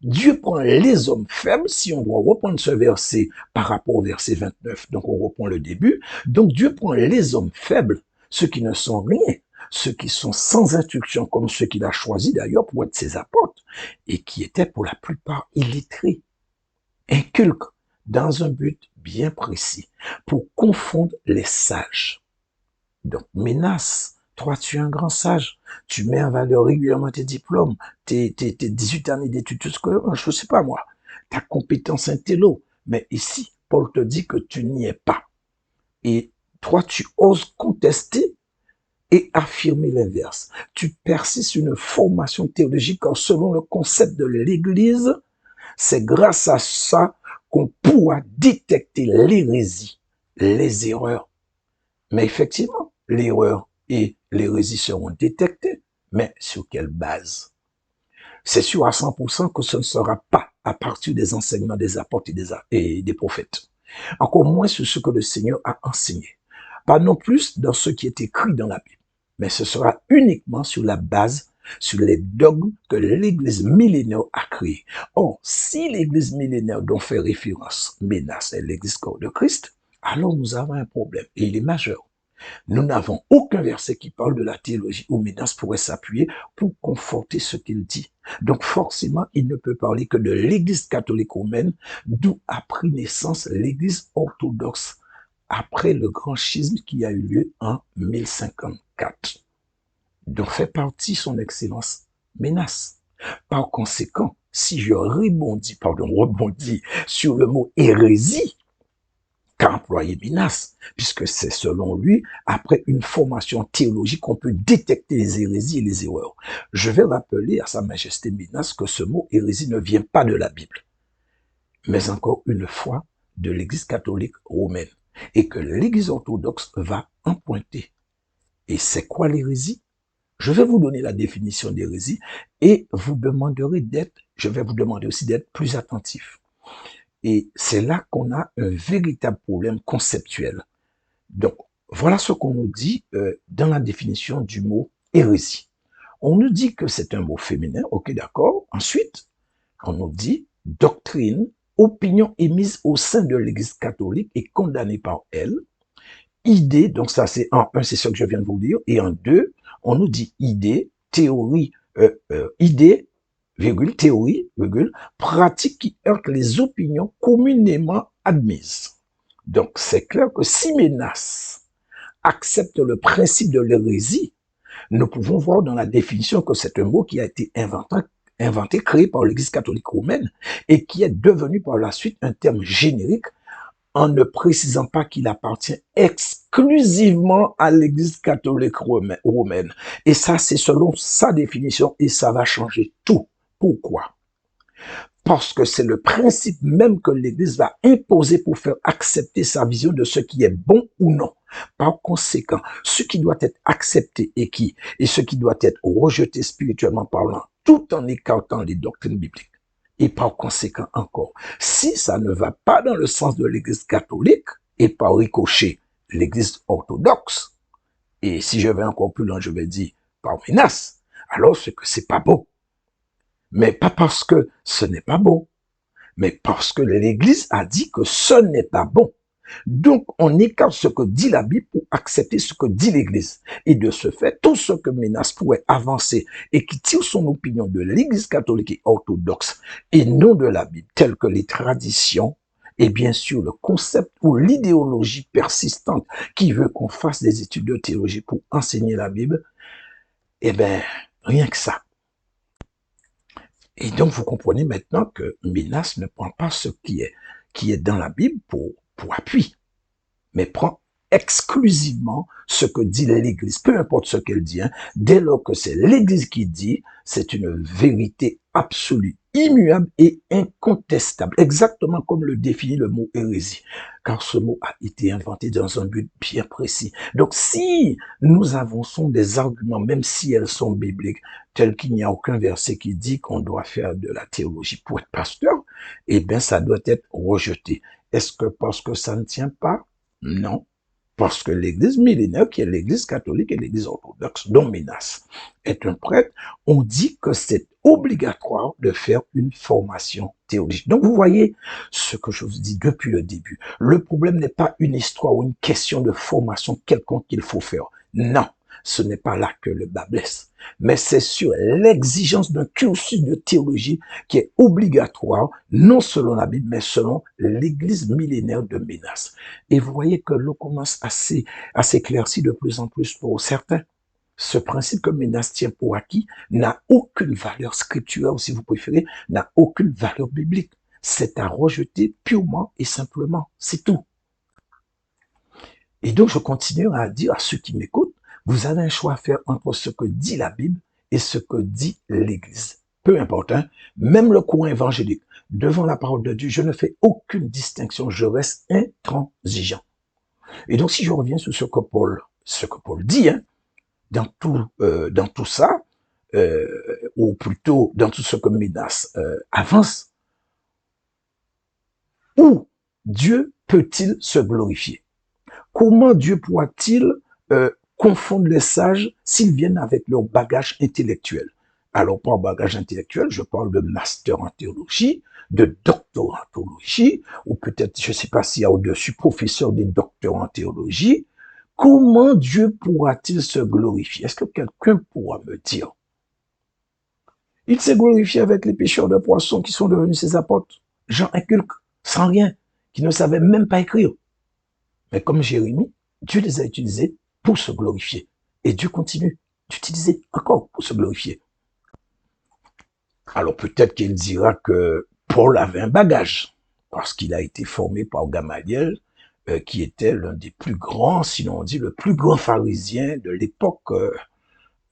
Dieu prend les hommes faibles, si on doit reprendre ce verset par rapport au verset 29, donc on reprend le début, donc Dieu prend les hommes faibles, ceux qui ne sont rien, ceux qui sont sans instruction, comme ceux qu'il a choisis d'ailleurs pour être ses apôtres, et qui étaient pour la plupart illettrés, inculques, dans un but bien précis, pour confondre les sages. Donc, menace, toi tu es un grand sage, tu mets en valeur régulièrement tes diplômes, tes 18 années d'études, tout ce que, je sais pas moi, ta compétence intello, mais ici, Paul te dit que tu n'y es pas. Et toi, tu oses contester et affirmer l'inverse. Tu persistes une formation théologique car selon le concept de l'Église, c'est grâce à ça qu'on pourra détecter l'hérésie, les erreurs. Mais effectivement, l'erreur et l'hérésie seront détectées, mais sur quelle base? C'est sûr à 100% que ce ne sera pas à partir des enseignements des apôtres et des prophètes. Encore moins sur ce que le Seigneur a enseigné. Pas non plus dans ce qui est écrit dans la Bible, mais ce sera uniquement sur la base, sur les dogmes que l'Église millénaire a créés. Or, si l'Église millénaire dont fait référence Ménas est l'Église corps de Christ, alors nous avons un problème, et il est majeur. Nous n'avons aucun verset qui parle de la théologie où Ménas pourrait s'appuyer pour conforter ce qu'il dit. Donc forcément, il ne peut parler que de l'Église catholique romaine, d'où a pris naissance l'Église orthodoxe après le grand schisme qui a eu lieu en 1054. Donc fait partie son excellence Ménas. Par conséquent, si je rebondis sur le mot hérésie, qu'a employé Ménas, puisque c'est selon lui, après une formation théologique, qu'on peut détecter les hérésies et les erreurs. Je vais rappeler à Sa Majesté Ménas que ce mot hérésie ne vient pas de la Bible, mais encore une fois de l'Église catholique romaine, et que l'Église orthodoxe va en pointer. Et c'est quoi l'hérésie? Je vais vous donner la définition d'hérésie et je vais vous demander aussi d'être plus attentif. Et c'est là qu'on a un véritable problème conceptuel. Donc, voilà ce qu'on nous dit dans la définition du mot hérésie. On nous dit que c'est un mot féminin, ok, d'accord. Ensuite, on nous dit doctrine, opinion émise au sein de l'Église catholique et condamnée par elle. Idée, donc ça c'est en un, c'est ce que je viens de vous dire, et en deux, on nous dit idée, théorie, idée, virgule, théorie, virgule, pratique qui heurte les opinions communément admises. Donc c'est clair que si Ménas accepte le principe de l'hérésie, nous pouvons voir dans la définition que c'est un mot qui a été inventé, créé par l'Église catholique romaine et qui est devenu par la suite un terme générique en ne précisant pas qu'il appartient exclusivement à l'Église catholique romaine. Et ça, c'est selon sa définition et ça va changer tout. Pourquoi? Parce que c'est le principe même que l'Église va imposer pour faire accepter sa vision de ce qui est bon ou non. Par conséquent, ce qui doit être accepté et ce qui doit être rejeté spirituellement parlant, tout en écartant les doctrines bibliques. Et par conséquent encore, si ça ne va pas dans le sens de l'Église catholique et par ricochet l'Église orthodoxe, et si je vais encore plus loin, je vais dire par Ménas, alors c'est que c'est pas bon. Mais pas parce que ce n'est pas bon, mais parce que l'Église a dit que ce n'est pas bon. Donc, on écarte ce que dit la Bible pour accepter ce que dit l'Église. Et de ce fait, tout ce que Ménas pourrait avancer et qui tire son opinion de l'Église catholique et orthodoxe et non de la Bible, telles que les traditions et bien sûr le concept ou l'idéologie persistante qui veut qu'on fasse des études de théologie pour enseigner la Bible, eh bien, rien que ça. Et donc, vous comprenez maintenant que Ménas ne prend pas ce qui est dans la Bible pour appui, mais prend exclusivement ce que dit l'Église, peu importe ce qu'elle dit. Dès lors que c'est l'Église qui dit, c'est une vérité absolue, immuable et incontestable, exactement comme le définit le mot hérésie, car ce mot a été inventé dans un but bien précis. Donc si nous avançons des arguments, même si elles sont bibliques, tels qu'il n'y a aucun verset qui dit qu'on doit faire de la théologie pour être pasteur, eh bien ça doit être rejeté. Est-ce que parce que ça ne tient pas? Non. Parce que l'Église millénaire, qui est l'Église catholique et l'Église orthodoxe, dont Ménas est un prêtre, on dit que c'est obligatoire de faire une formation théologique. Donc vous voyez ce que je vous dis depuis le début. Le problème n'est pas une histoire ou une question de formation quelconque qu'il faut faire. Non, ce n'est pas là que le bas blesse. Mais c'est sur l'exigence d'un cursus de théologie qui est obligatoire, non selon la Bible, mais selon l'Église millénaire de Ménas. Et vous voyez que l'eau commence à s'éclaircir de plus en plus pour certains. Ce principe que Ménas tient pour acquis n'a aucune valeur scripturelle, ou si vous préférez, n'a aucune valeur biblique. C'est à rejeter purement et simplement. C'est tout. Et donc, je continue à dire à ceux qui m'écoutent, vous avez un choix à faire entre ce que dit la Bible et ce que dit l'Église. Peu importe, hein, même le courant évangélique, devant la parole de Dieu, je ne fais aucune distinction, je reste intransigeant. Et donc, si je reviens sur ce que Paul dit, hein, dans tout ça, ou plutôt dans tout ce que Ménas avance, où Dieu peut-il se glorifier? Comment Dieu pourra-t-il confondre les sages s'ils viennent avec leur bagage intellectuel? Alors, par bagage intellectuel, je parle de master en théologie, de doctorat en théologie, ou peut-être, je ne sais pas s'il y a au-dessus professeur des docteurs en théologie. Comment Dieu pourra-t-il se glorifier? Est-ce que quelqu'un pourra me dire? Il s'est glorifié avec les pêcheurs de poissons qui sont devenus ses apôtres, gens incultes, sans rien, qui ne savaient même pas écrire. Mais comme Jérémie, Dieu les a utilisés pour se glorifier. Et Dieu continue d'utiliser encore pour se glorifier. Alors peut-être qu'il dira que Paul avait un bagage, parce qu'il a été formé par Gamaliel, qui était l'un des plus grands, sinon on dit le plus grand pharisien de l'époque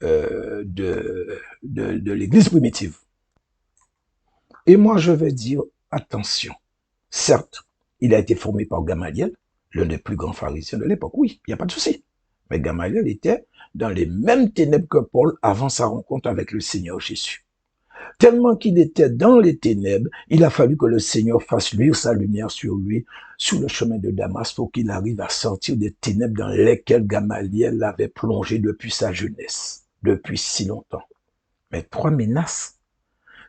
de l'Église primitive. Et moi je vais dire, attention, certes, il a été formé par Gamaliel, l'un des plus grands pharisiens de l'époque, oui, il n'y a pas de souci. Mais Gamaliel était dans les mêmes ténèbres que Paul avant sa rencontre avec le Seigneur Jésus. Tellement qu'il était dans les ténèbres, il a fallu que le Seigneur fasse luire sa lumière sur lui, sur le chemin de Damas, pour qu'il arrive à sortir des ténèbres dans lesquelles Gamaliel l'avait plongé depuis sa jeunesse, depuis si longtemps. Mais 3 menaces,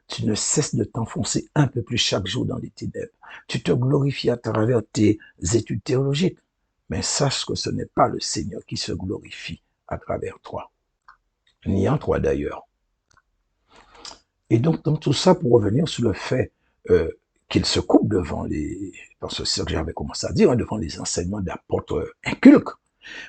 tu ne cesses de t'enfoncer un peu plus chaque jour dans les ténèbres. Tu te glorifies à travers tes études théologiques, mais sache que ce n'est pas le Seigneur qui se glorifie à travers toi, ni en toi d'ailleurs. Et donc, dans tout ça, pour revenir sur le fait qu'il se coupe devant les, parce que c'est ce que j'avais commencé à dire, hein, devant les enseignements d'apôtres inculques.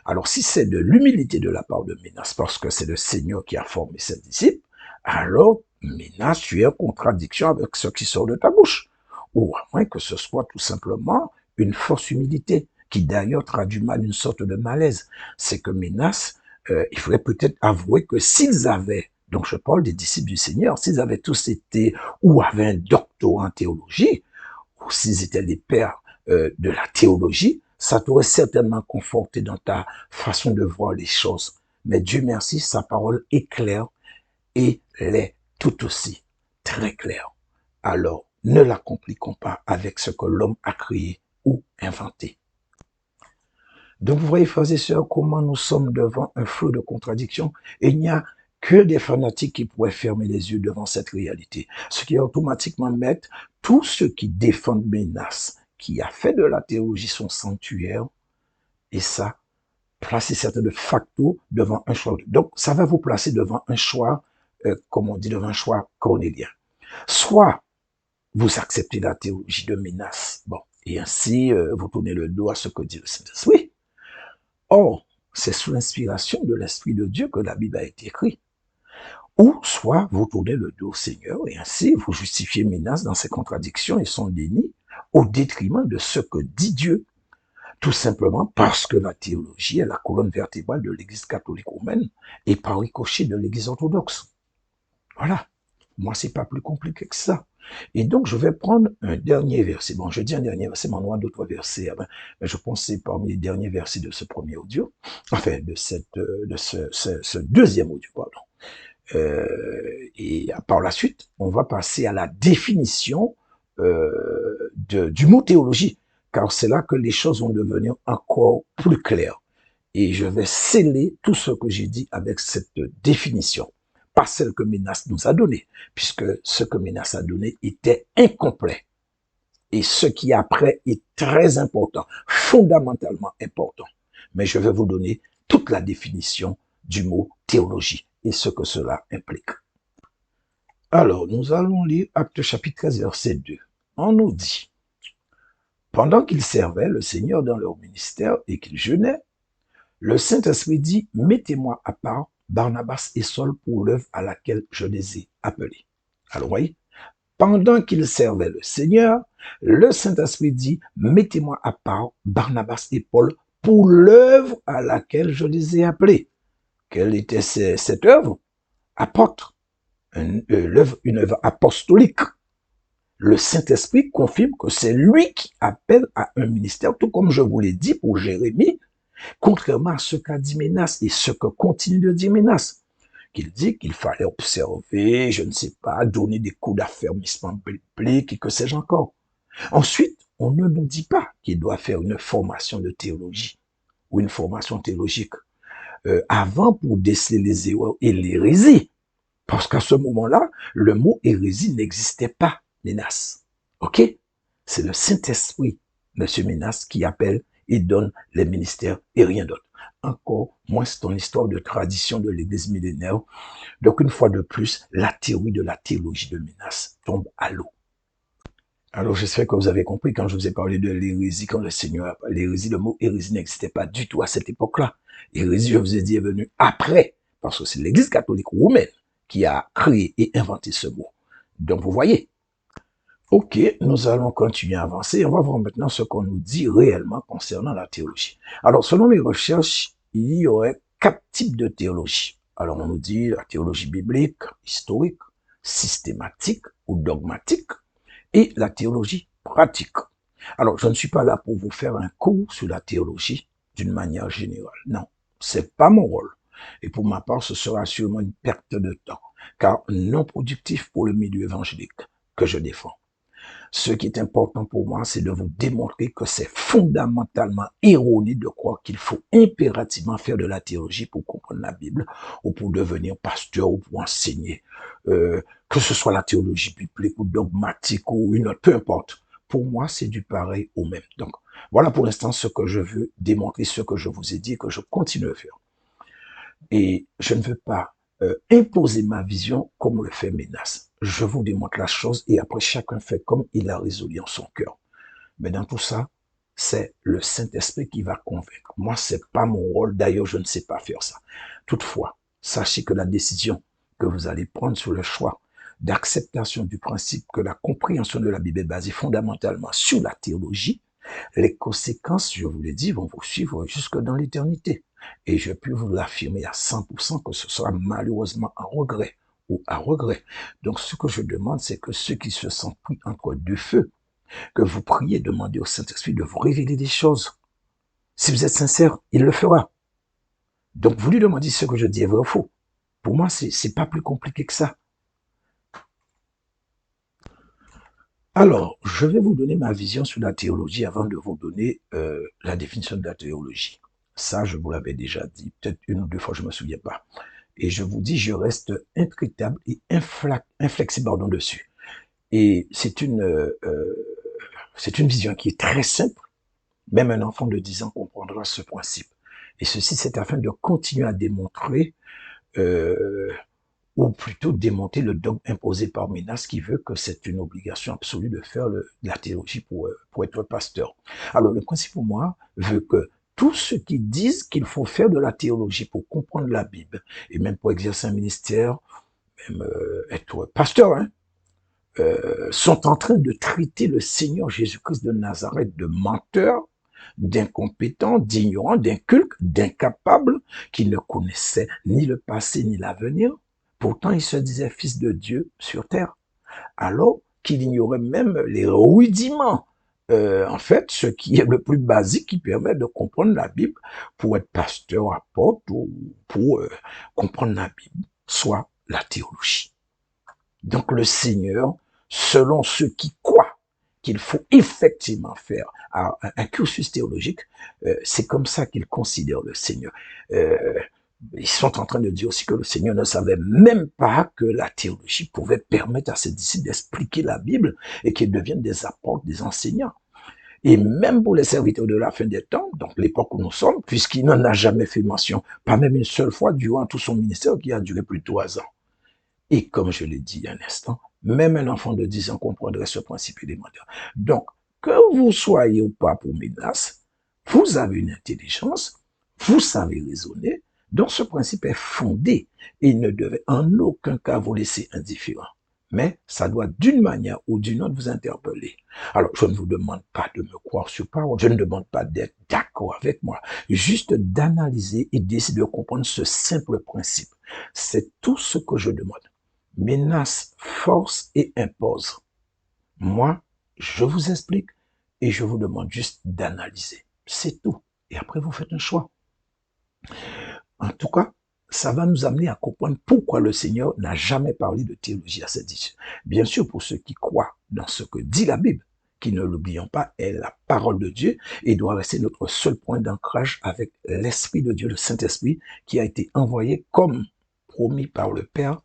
Alors, si c'est de l'humilité de la part de Ménas, parce que c'est le Seigneur qui a formé ses disciples, alors, Ménas, tu es en contradiction avec ce qui sort de ta bouche. Ou à moins que ce soit tout simplement une fausse humilité, qui d'ailleurs traduit mal une sorte de malaise. C'est que Ménas, il faudrait peut-être avouer que s'ils avaient, donc je parle des disciples du Seigneur, s'ils avaient tous été, ou avaient un doctorat en théologie, ou s'ils étaient des pères de la théologie, ça t'aurait certainement conforté dans ta façon de voir les choses. Mais Dieu merci, sa parole est claire et l'est tout aussi très claire. Alors, ne la compliquons pas avec ce que l'homme a créé ou inventé. Donc, vous voyez, frères et sœurs, comment nous sommes devant un flot de contradictions, et il n'y a que des fanatiques qui pourraient fermer les yeux devant cette réalité. Ce qui automatiquement met tous ceux qui défendent Ménas, qui a fait de la théologie son sanctuaire, et ça, placer certains de facto devant un choix. Donc, ça va vous placer devant un choix, comme on dit, devant un choix cornélien. Soit vous acceptez la théologie de Ménas, bon, et ainsi vous tournez le dos à ce que dit le Saint-Esprit. Or, c'est sous l'inspiration de l'Esprit de Dieu que la Bible a été écrite. Ou soit vous tournez le dos au Seigneur et ainsi vous justifiez Ménas dans ses contradictions et son déni au détriment de ce que dit Dieu. Tout simplement parce que la théologie est la colonne vertébrale de l'Église catholique romaine et par ricochet de l'Église orthodoxe. Voilà. Moi, c'est pas plus compliqué que ça. Et donc, je vais prendre un dernier verset. Bon, je dis un dernier verset, mais on aura d'autres versets. Mais je pense que c'est parmi les derniers versets de ce premier audio. Enfin, de ce deuxième audio, pardon. Et par la suite, on va passer à la définition du mot théologie, car c'est là que les choses vont devenir encore plus claires. Et je vais sceller tout ce que j'ai dit avec cette définition, pas celle que Ménas nous a donnée, puisque ce que Ménas a donné était incomplet. Et ce qui après est très important, fondamentalement important. Mais je vais vous donner toute la définition du mot théologie et ce que cela implique. Alors, nous allons lire Actes chapitre 13, verset 2. On nous dit, pendant qu'ils servaient le Seigneur dans leur ministère et qu'ils jeûnaient, le Saint-Esprit dit, mettez-moi à part Barnabas et Saul pour l'œuvre à laquelle je les ai appelés. Alors, voyez, pendant qu'ils servaient le Seigneur, le Saint-Esprit dit, mettez-moi à part Barnabas et Paul pour l'œuvre à laquelle je les ai appelés. Quelle était cette œuvre? Apôtre, une œuvre apostolique. Le Saint-Esprit confirme que c'est lui qui appelle à un ministère, tout comme je vous l'ai dit pour Jérémie, contrairement à ce qu'a dit Ménas et ce que continue de dire Ménas, qu'il dit qu'il fallait observer, je ne sais pas, donner des coups d'affermissement biblique et que sais-je encore. Ensuite, on ne nous dit pas qu'il doit faire une formation de théologie ou une formation théologique avant pour déceler les erreurs et l'hérésie. Parce qu'à ce moment-là, le mot hérésie n'existait pas, Ménas. OK? C'est le Saint-Esprit, Monsieur Ménas, qui appelle et donne les ministères et rien d'autre. Encore moins c'est ton histoire de tradition de l'Église millénaire. Donc, une fois de plus, la théorie de la théologie de Ménas tombe à l'eau. Alors, j'espère que vous avez compris quand je vous ai parlé de l'hérésie, quand le Seigneur, l'hérésie, le mot hérésie n'existait pas du tout à cette époque-là. Hérésie, je vous ai dit, est venue après, parce que c'est l'Église catholique romaine qui a créé et inventé ce mot. Donc, vous voyez. Ok, nous allons continuer à avancer. On va voir maintenant ce qu'on nous dit réellement concernant la théologie. Alors, selon mes recherches, il y aurait 4 types de théologie. Alors, on nous dit la théologie biblique, historique, systématique ou dogmatique, et la théologie pratique. Alors, je ne suis pas là pour vous faire un cours sur la théologie d'une manière générale. Non, c'est pas mon rôle. Et pour ma part, ce sera sûrement une perte de temps. car non productif pour le milieu évangélique que je défends. Ce qui est important pour moi, c'est de vous démontrer que c'est fondamentalement erroné de croire qu'il faut impérativement faire de la théologie pour comprendre la Bible, ou pour devenir pasteur, ou pour enseigner. Que ce soit la théologie biblique, ou dogmatique, ou une autre, peu importe. Pour moi, c'est du pareil au même. Donc, voilà pour l'instant ce que je veux démontrer, ce que je vous ai dit et que je continue à faire. Et je ne veux pas imposer ma vision comme le fait Menace. Je vous démontre la chose et après chacun fait comme il a résolu en son cœur. Mais dans tout ça, c'est le Saint-Esprit qui va convaincre. Moi, c'est pas mon rôle. D'ailleurs, je ne sais pas faire ça. Toutefois, sachez que la décision que vous allez prendre sur le choix d'acceptation du principe que la compréhension de la Bible est basée fondamentalement sur la théologie, les conséquences, je vous l'ai dit, vont vous suivre jusque dans l'éternité. Et je peux vous l'affirmer à 100% que ce sera malheureusement un regret ou à regret. Donc, ce que je demande, c'est que ceux qui se sentent pris entre deux feux, que vous priez, demandez au Saint-Esprit de vous révéler des choses. Si vous êtes sincère, il le fera. Donc, vous lui demandez ce que je dis est vrai ou faux. Pour moi, c'est pas plus compliqué que ça. Alors, je vais vous donner ma vision sur la théologie avant de vous donner la définition de la théologie. Ça, je vous l'avais déjà dit, peut-être une ou deux fois, je ne me souviens pas. Et je vous dis, je reste intraitable et inflexible dessus. Et c'est une vision qui est très simple. Même un enfant de 10 ans comprendra ce principe. Et ceci, c'est afin de continuer à démontrer, ou plutôt démonter le dogme imposé par Menace qui veut que c'est une obligation absolue de faire la théologie pour être pasteur. Alors, le principe pour moi veut que tous ceux qui disent qu'il faut faire de la théologie pour comprendre la Bible, et même pour exercer un ministère, même être pasteur, hein, sont en train de traiter le Seigneur Jésus-Christ de Nazareth de menteur, d'incompétent, d'ignorant, d'inculte, d'incapable, qui ne connaissait ni le passé ni l'avenir. Pourtant, il se disait fils de Dieu sur terre, alors qu'il ignorait même les rudiments. En fait, ce qui est le plus basique qui permet de comprendre la Bible pour être pasteur, apôtre ou pour comprendre la Bible, soit la théologie. Donc le Seigneur, selon ceux qui croient qu'il faut effectivement faire un cursus théologique, c'est comme ça qu'ils considèrent le Seigneur. Ils sont en train de dire aussi que le Seigneur ne savait même pas que la théologie pouvait permettre à ses disciples d'expliquer la Bible et qu'ils deviennent des apôtres, des enseignants. Et même pour les serviteurs de la fin des temps, donc l'époque où nous sommes, puisqu'il n'en a jamais fait mention, pas même une seule fois durant tout son ministère qui a duré plus de 3 ans. Et comme je l'ai dit il y a un instant, même un enfant de 10 ans comprendrait ce principe élémentaire. Donc, que vous soyez ou pas pour Menace, vous avez une intelligence, vous savez raisonner, donc ce principe est fondé et il ne devait en aucun cas vous laisser indifférent. Mais ça doit d'une manière ou d'une autre vous interpeller. Alors, je ne vous demande pas de me croire sur parole, je ne demande pas d'être d'accord avec moi, juste d'analyser et d'essayer de comprendre ce simple principe. C'est tout ce que je demande. Menace, force et impose. Moi, je vous explique et je vous demande juste d'analyser. C'est tout. Et après, vous faites un choix. En tout cas, ça va nous amener à comprendre pourquoi le Seigneur n'a jamais parlé de théologie à ses disciples. Bien sûr, pour ceux qui croient dans ce que dit la Bible, qui ne l'oublions pas, est la parole de Dieu et doit rester notre seul point d'ancrage avec l'Esprit de Dieu, le Saint-Esprit, qui a été envoyé comme promis par le Père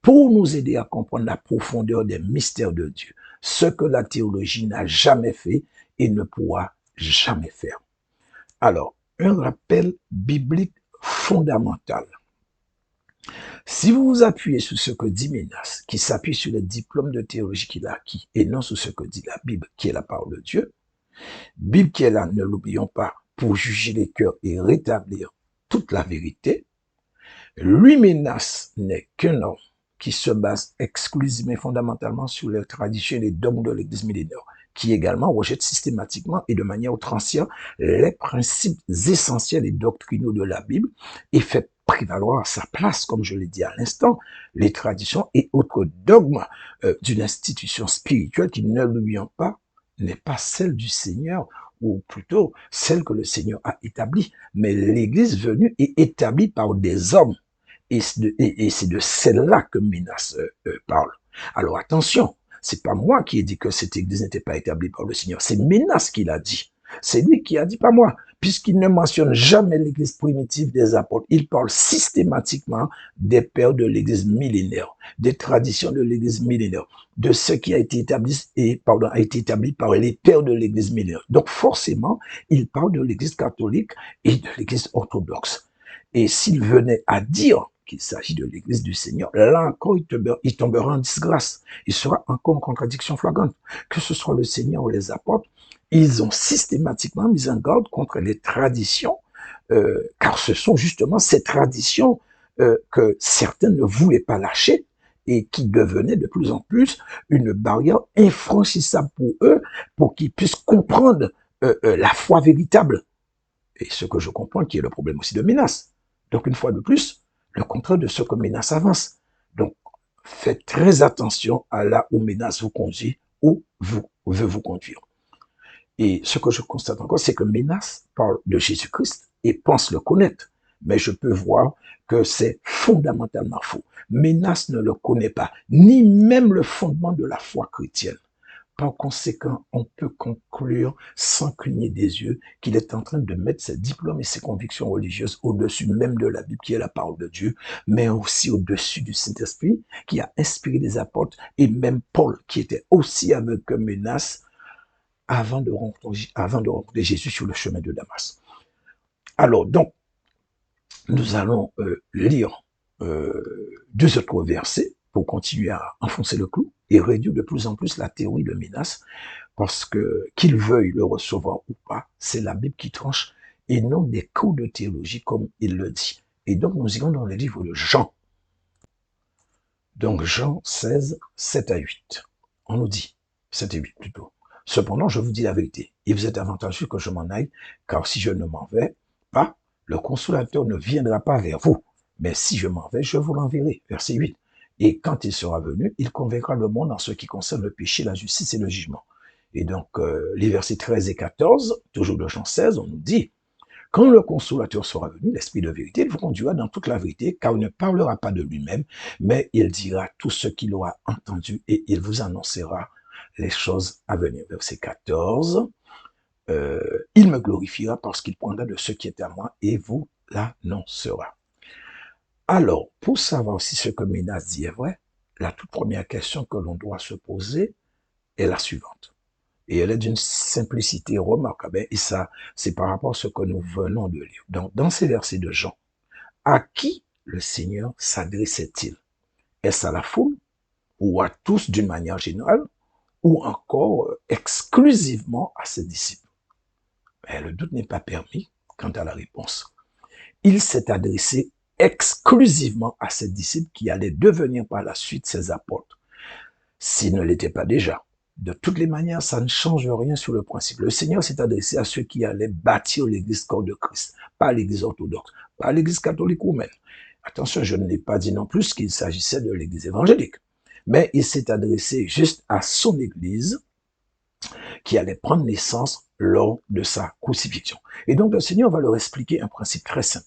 pour nous aider à comprendre la profondeur des mystères de Dieu, ce que la théologie n'a jamais fait et ne pourra jamais faire. Alors, un rappel biblique fondamental. Si vous vous appuyez sur ce que dit Menace, qui s'appuie sur les diplômes de théologie qu'il a acquis, et non sur ce que dit la Bible, qui est la parole de Dieu, Bible qui est là, ne l'oublions pas, pour juger les cœurs et rétablir toute la vérité, lui Menace n'est qu'un homme qui se base exclusivement et fondamentalement sur les traditions et les dogmes de l'Église millénaire, qui également rejette systématiquement et de manière outrancière les principes essentiels et doctrinaux de la Bible et fait prévaloir à sa place, comme je l'ai dit à l'instant, les traditions et autres dogmes d'une institution spirituelle qui, ne l'oublions pas, n'est pas celle du Seigneur, ou plutôt celle que le Seigneur a établie, mais l'Église venue et établie par des hommes. Et c'est de celle-là que Minas parle. Alors attention, c'est pas moi qui ai dit que cette église n'était pas établie par le Seigneur, c'est Minas qui l'a dit. C'est lui qui a dit, pas moi, puisqu'il ne mentionne jamais l'église primitive des apôtres. Il parle systématiquement des pères de l'église millénaire, des traditions de l'église millénaire, de ce qui a été établi par les pères de l'église millénaire. Donc forcément, il parle de l'église catholique et de l'église orthodoxe. Et s'il venait à dire qu'il s'agit de l'église du Seigneur, là encore, il tombera en disgrâce. Il sera encore en contradiction flagrante. Que ce soit le Seigneur ou les apôtres, ils ont systématiquement mis en garde contre les traditions, car ce sont justement ces traditions que certains ne voulaient pas lâcher et qui devenaient de plus en plus une barrière infranchissable pour eux, pour qu'ils puissent comprendre la foi véritable. Et ce que je comprends qui est le problème aussi de Minas. Donc une fois de plus, le contraire de ce que Minas avance. Donc faites très attention à là où Minas vous conduit, où veut vous conduire. Et ce que je constate encore, c'est que Minas parle de Jésus-Christ et pense le connaître. Mais je peux voir que c'est fondamentalement faux. Minas ne le connaît pas, ni même le fondement de la foi chrétienne. Par conséquent, on peut conclure sans cligner des yeux qu'il est en train de mettre ses diplômes et ses convictions religieuses au-dessus même de la Bible qui est la parole de Dieu, mais aussi au-dessus du Saint-Esprit qui a inspiré les apôtres et même Paul qui était aussi avec Minas avant de rencontrer Jésus sur le chemin de Damas. Alors donc, nous allons lire 2 autres versets pour continuer à enfoncer le clou et réduire de plus en plus la théorie de Minas, parce que qu'il veuille le recevoir ou pas, c'est la Bible qui tranche et non des cours de théologie comme il le dit. Et donc nous irons dans le livre de Jean. Donc Jean 16, 7 à 8. On nous dit, 7 et 8 plutôt. Cependant, je vous dis la vérité, il vous est avantageux que je m'en aille, car si je ne m'en vais pas, le consolateur ne viendra pas vers vous. Mais si je m'en vais, je vous l'enverrai. Verset 8. Et quand il sera venu, il convaincra le monde en ce qui concerne le péché, la justice et le jugement. Et donc, les versets 13 et 14, toujours de Jean 16, on nous dit, quand le consolateur sera venu, l'Esprit de vérité, il vous conduira dans toute la vérité, car il ne parlera pas de lui-même, mais il dira tout ce qu'il aura entendu et il vous annoncera les choses à venir. Verset 14, il me glorifiera parce qu'il prendra de ce qui est à moi et vous l'annoncera. Alors, pour savoir si ce que Minas dit est vrai, la toute première question que l'on doit se poser est la suivante. Et elle est d'une simplicité remarquable. Et ça, c'est par rapport à ce que nous venons de lire. Donc, dans ces versets de Jean, à qui le Seigneur s'adressait-il? Est-ce à la foule ou à tous d'une manière générale ou encore exclusivement à ses disciples? Mais le doute n'est pas permis quant à la réponse. Il s'est adressé exclusivement à ses disciples qui allaient devenir par la suite ses apôtres, s'ils ne l'étaient pas déjà. De toutes les manières, ça ne change rien sur le principe. Le Seigneur s'est adressé à ceux qui allaient bâtir l'église corps de Christ, pas l'église orthodoxe, pas l'église catholique roumaine. Attention, je ne l'ai pas dit non plus qu'il s'agissait de l'église évangélique, mais il s'est adressé juste à son église qui allait prendre naissance lors de sa crucifixion. Et donc le Seigneur va leur expliquer un principe très simple.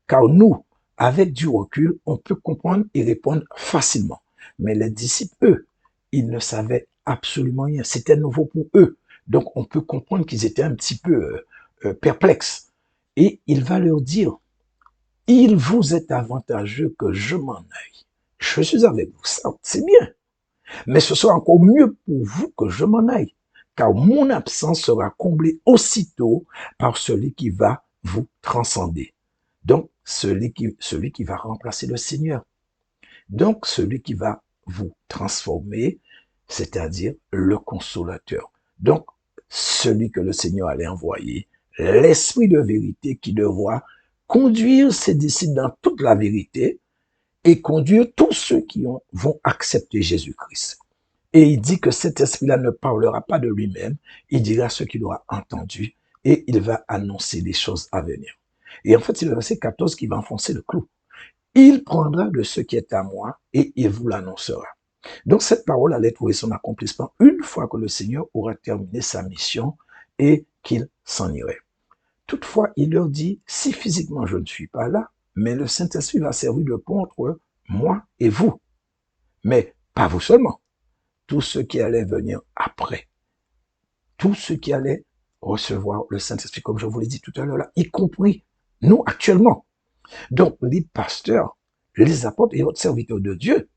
Car nous, avec du recul, on peut comprendre et répondre facilement. Mais les disciples, eux, ils ne savaient absolument rien. C'était nouveau pour eux. Donc on peut comprendre qu'ils étaient un petit peu perplexes. Et il va leur dire, il vous est avantageux que je m'en aille. Je suis avec vous, ça, c'est bien. Mais ce sera encore mieux pour vous que je m'en aille, car mon absence sera comblée aussitôt par celui qui va vous transcender. Donc, celui qui va remplacer le Seigneur. Donc, celui qui va vous transformer, c'est-à-dire le consolateur. Donc, celui que le Seigneur allait envoyer, l'esprit de vérité qui devra conduire ses disciples dans toute la vérité et conduire tous ceux qui vont accepter Jésus-Christ. Et il dit que cet esprit-là ne parlera pas de lui-même, il dira ce qu'il aura entendu et il va annoncer les choses à venir. Et en fait, c'est le verset 14 qui va enfoncer le clou. Il prendra de ce qui est à moi et il vous l'annoncera. Donc cette parole allait trouver son accomplissement une fois que le Seigneur aura terminé sa mission et qu'il s'en irait. Toutefois, il leur dit, si physiquement je ne suis pas là, mais le Saint-Esprit va servir de pont entre moi et vous. Mais pas vous seulement, tous ceux qui allaient venir après, tous ceux qui allaient recevoir le Saint-Esprit, comme je vous l'ai dit tout à l'heure, là, y compris nous actuellement. Donc, les pasteurs, les apôtres et autres serviteurs de Dieu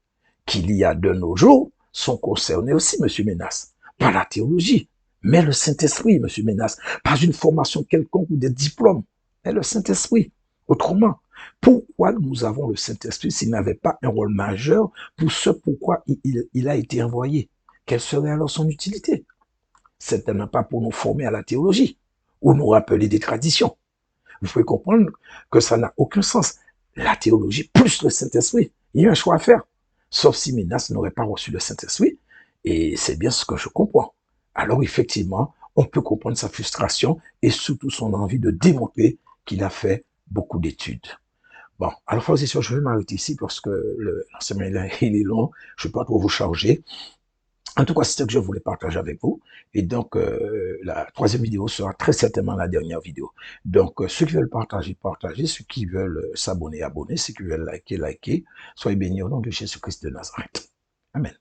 qu'il y a de nos jours sont concernés aussi, monsieur Ménas, par la théologie, mais le Saint-Esprit, monsieur Ménas, pas une formation quelconque ou des diplômes, mais le Saint-Esprit. Autrement, pourquoi nous avons le Saint-Esprit s'il n'avait pas un rôle majeur pour ce pourquoi il a été envoyé? Quelle serait alors son utilité? Certainement pas pour nous former à la théologie ou nous rappeler des traditions. Vous pouvez comprendre que ça n'a aucun sens. La théologie plus le Saint-Esprit, il y a un choix à faire. Sauf si Minas n'aurait pas reçu le Saint-Esprit, et c'est bien ce que je comprends. Alors effectivement, on peut comprendre sa frustration et surtout son envie de démontrer qu'il a fait beaucoup d'études. Bon, alors frères et sœurs, je vais m'arrêter ici parce que l'enseignement il est long, je ne vais pas trop vous charger. En tout cas, c'est ce que je voulais partager avec vous. Et donc, la troisième vidéo sera très certainement la dernière vidéo. Donc, ceux qui veulent partager, partagez. Ceux qui veulent s'abonner, abonnez. Ceux qui veulent liker, liker. Soyez bénis au nom de Jésus-Christ de Nazareth. Amen.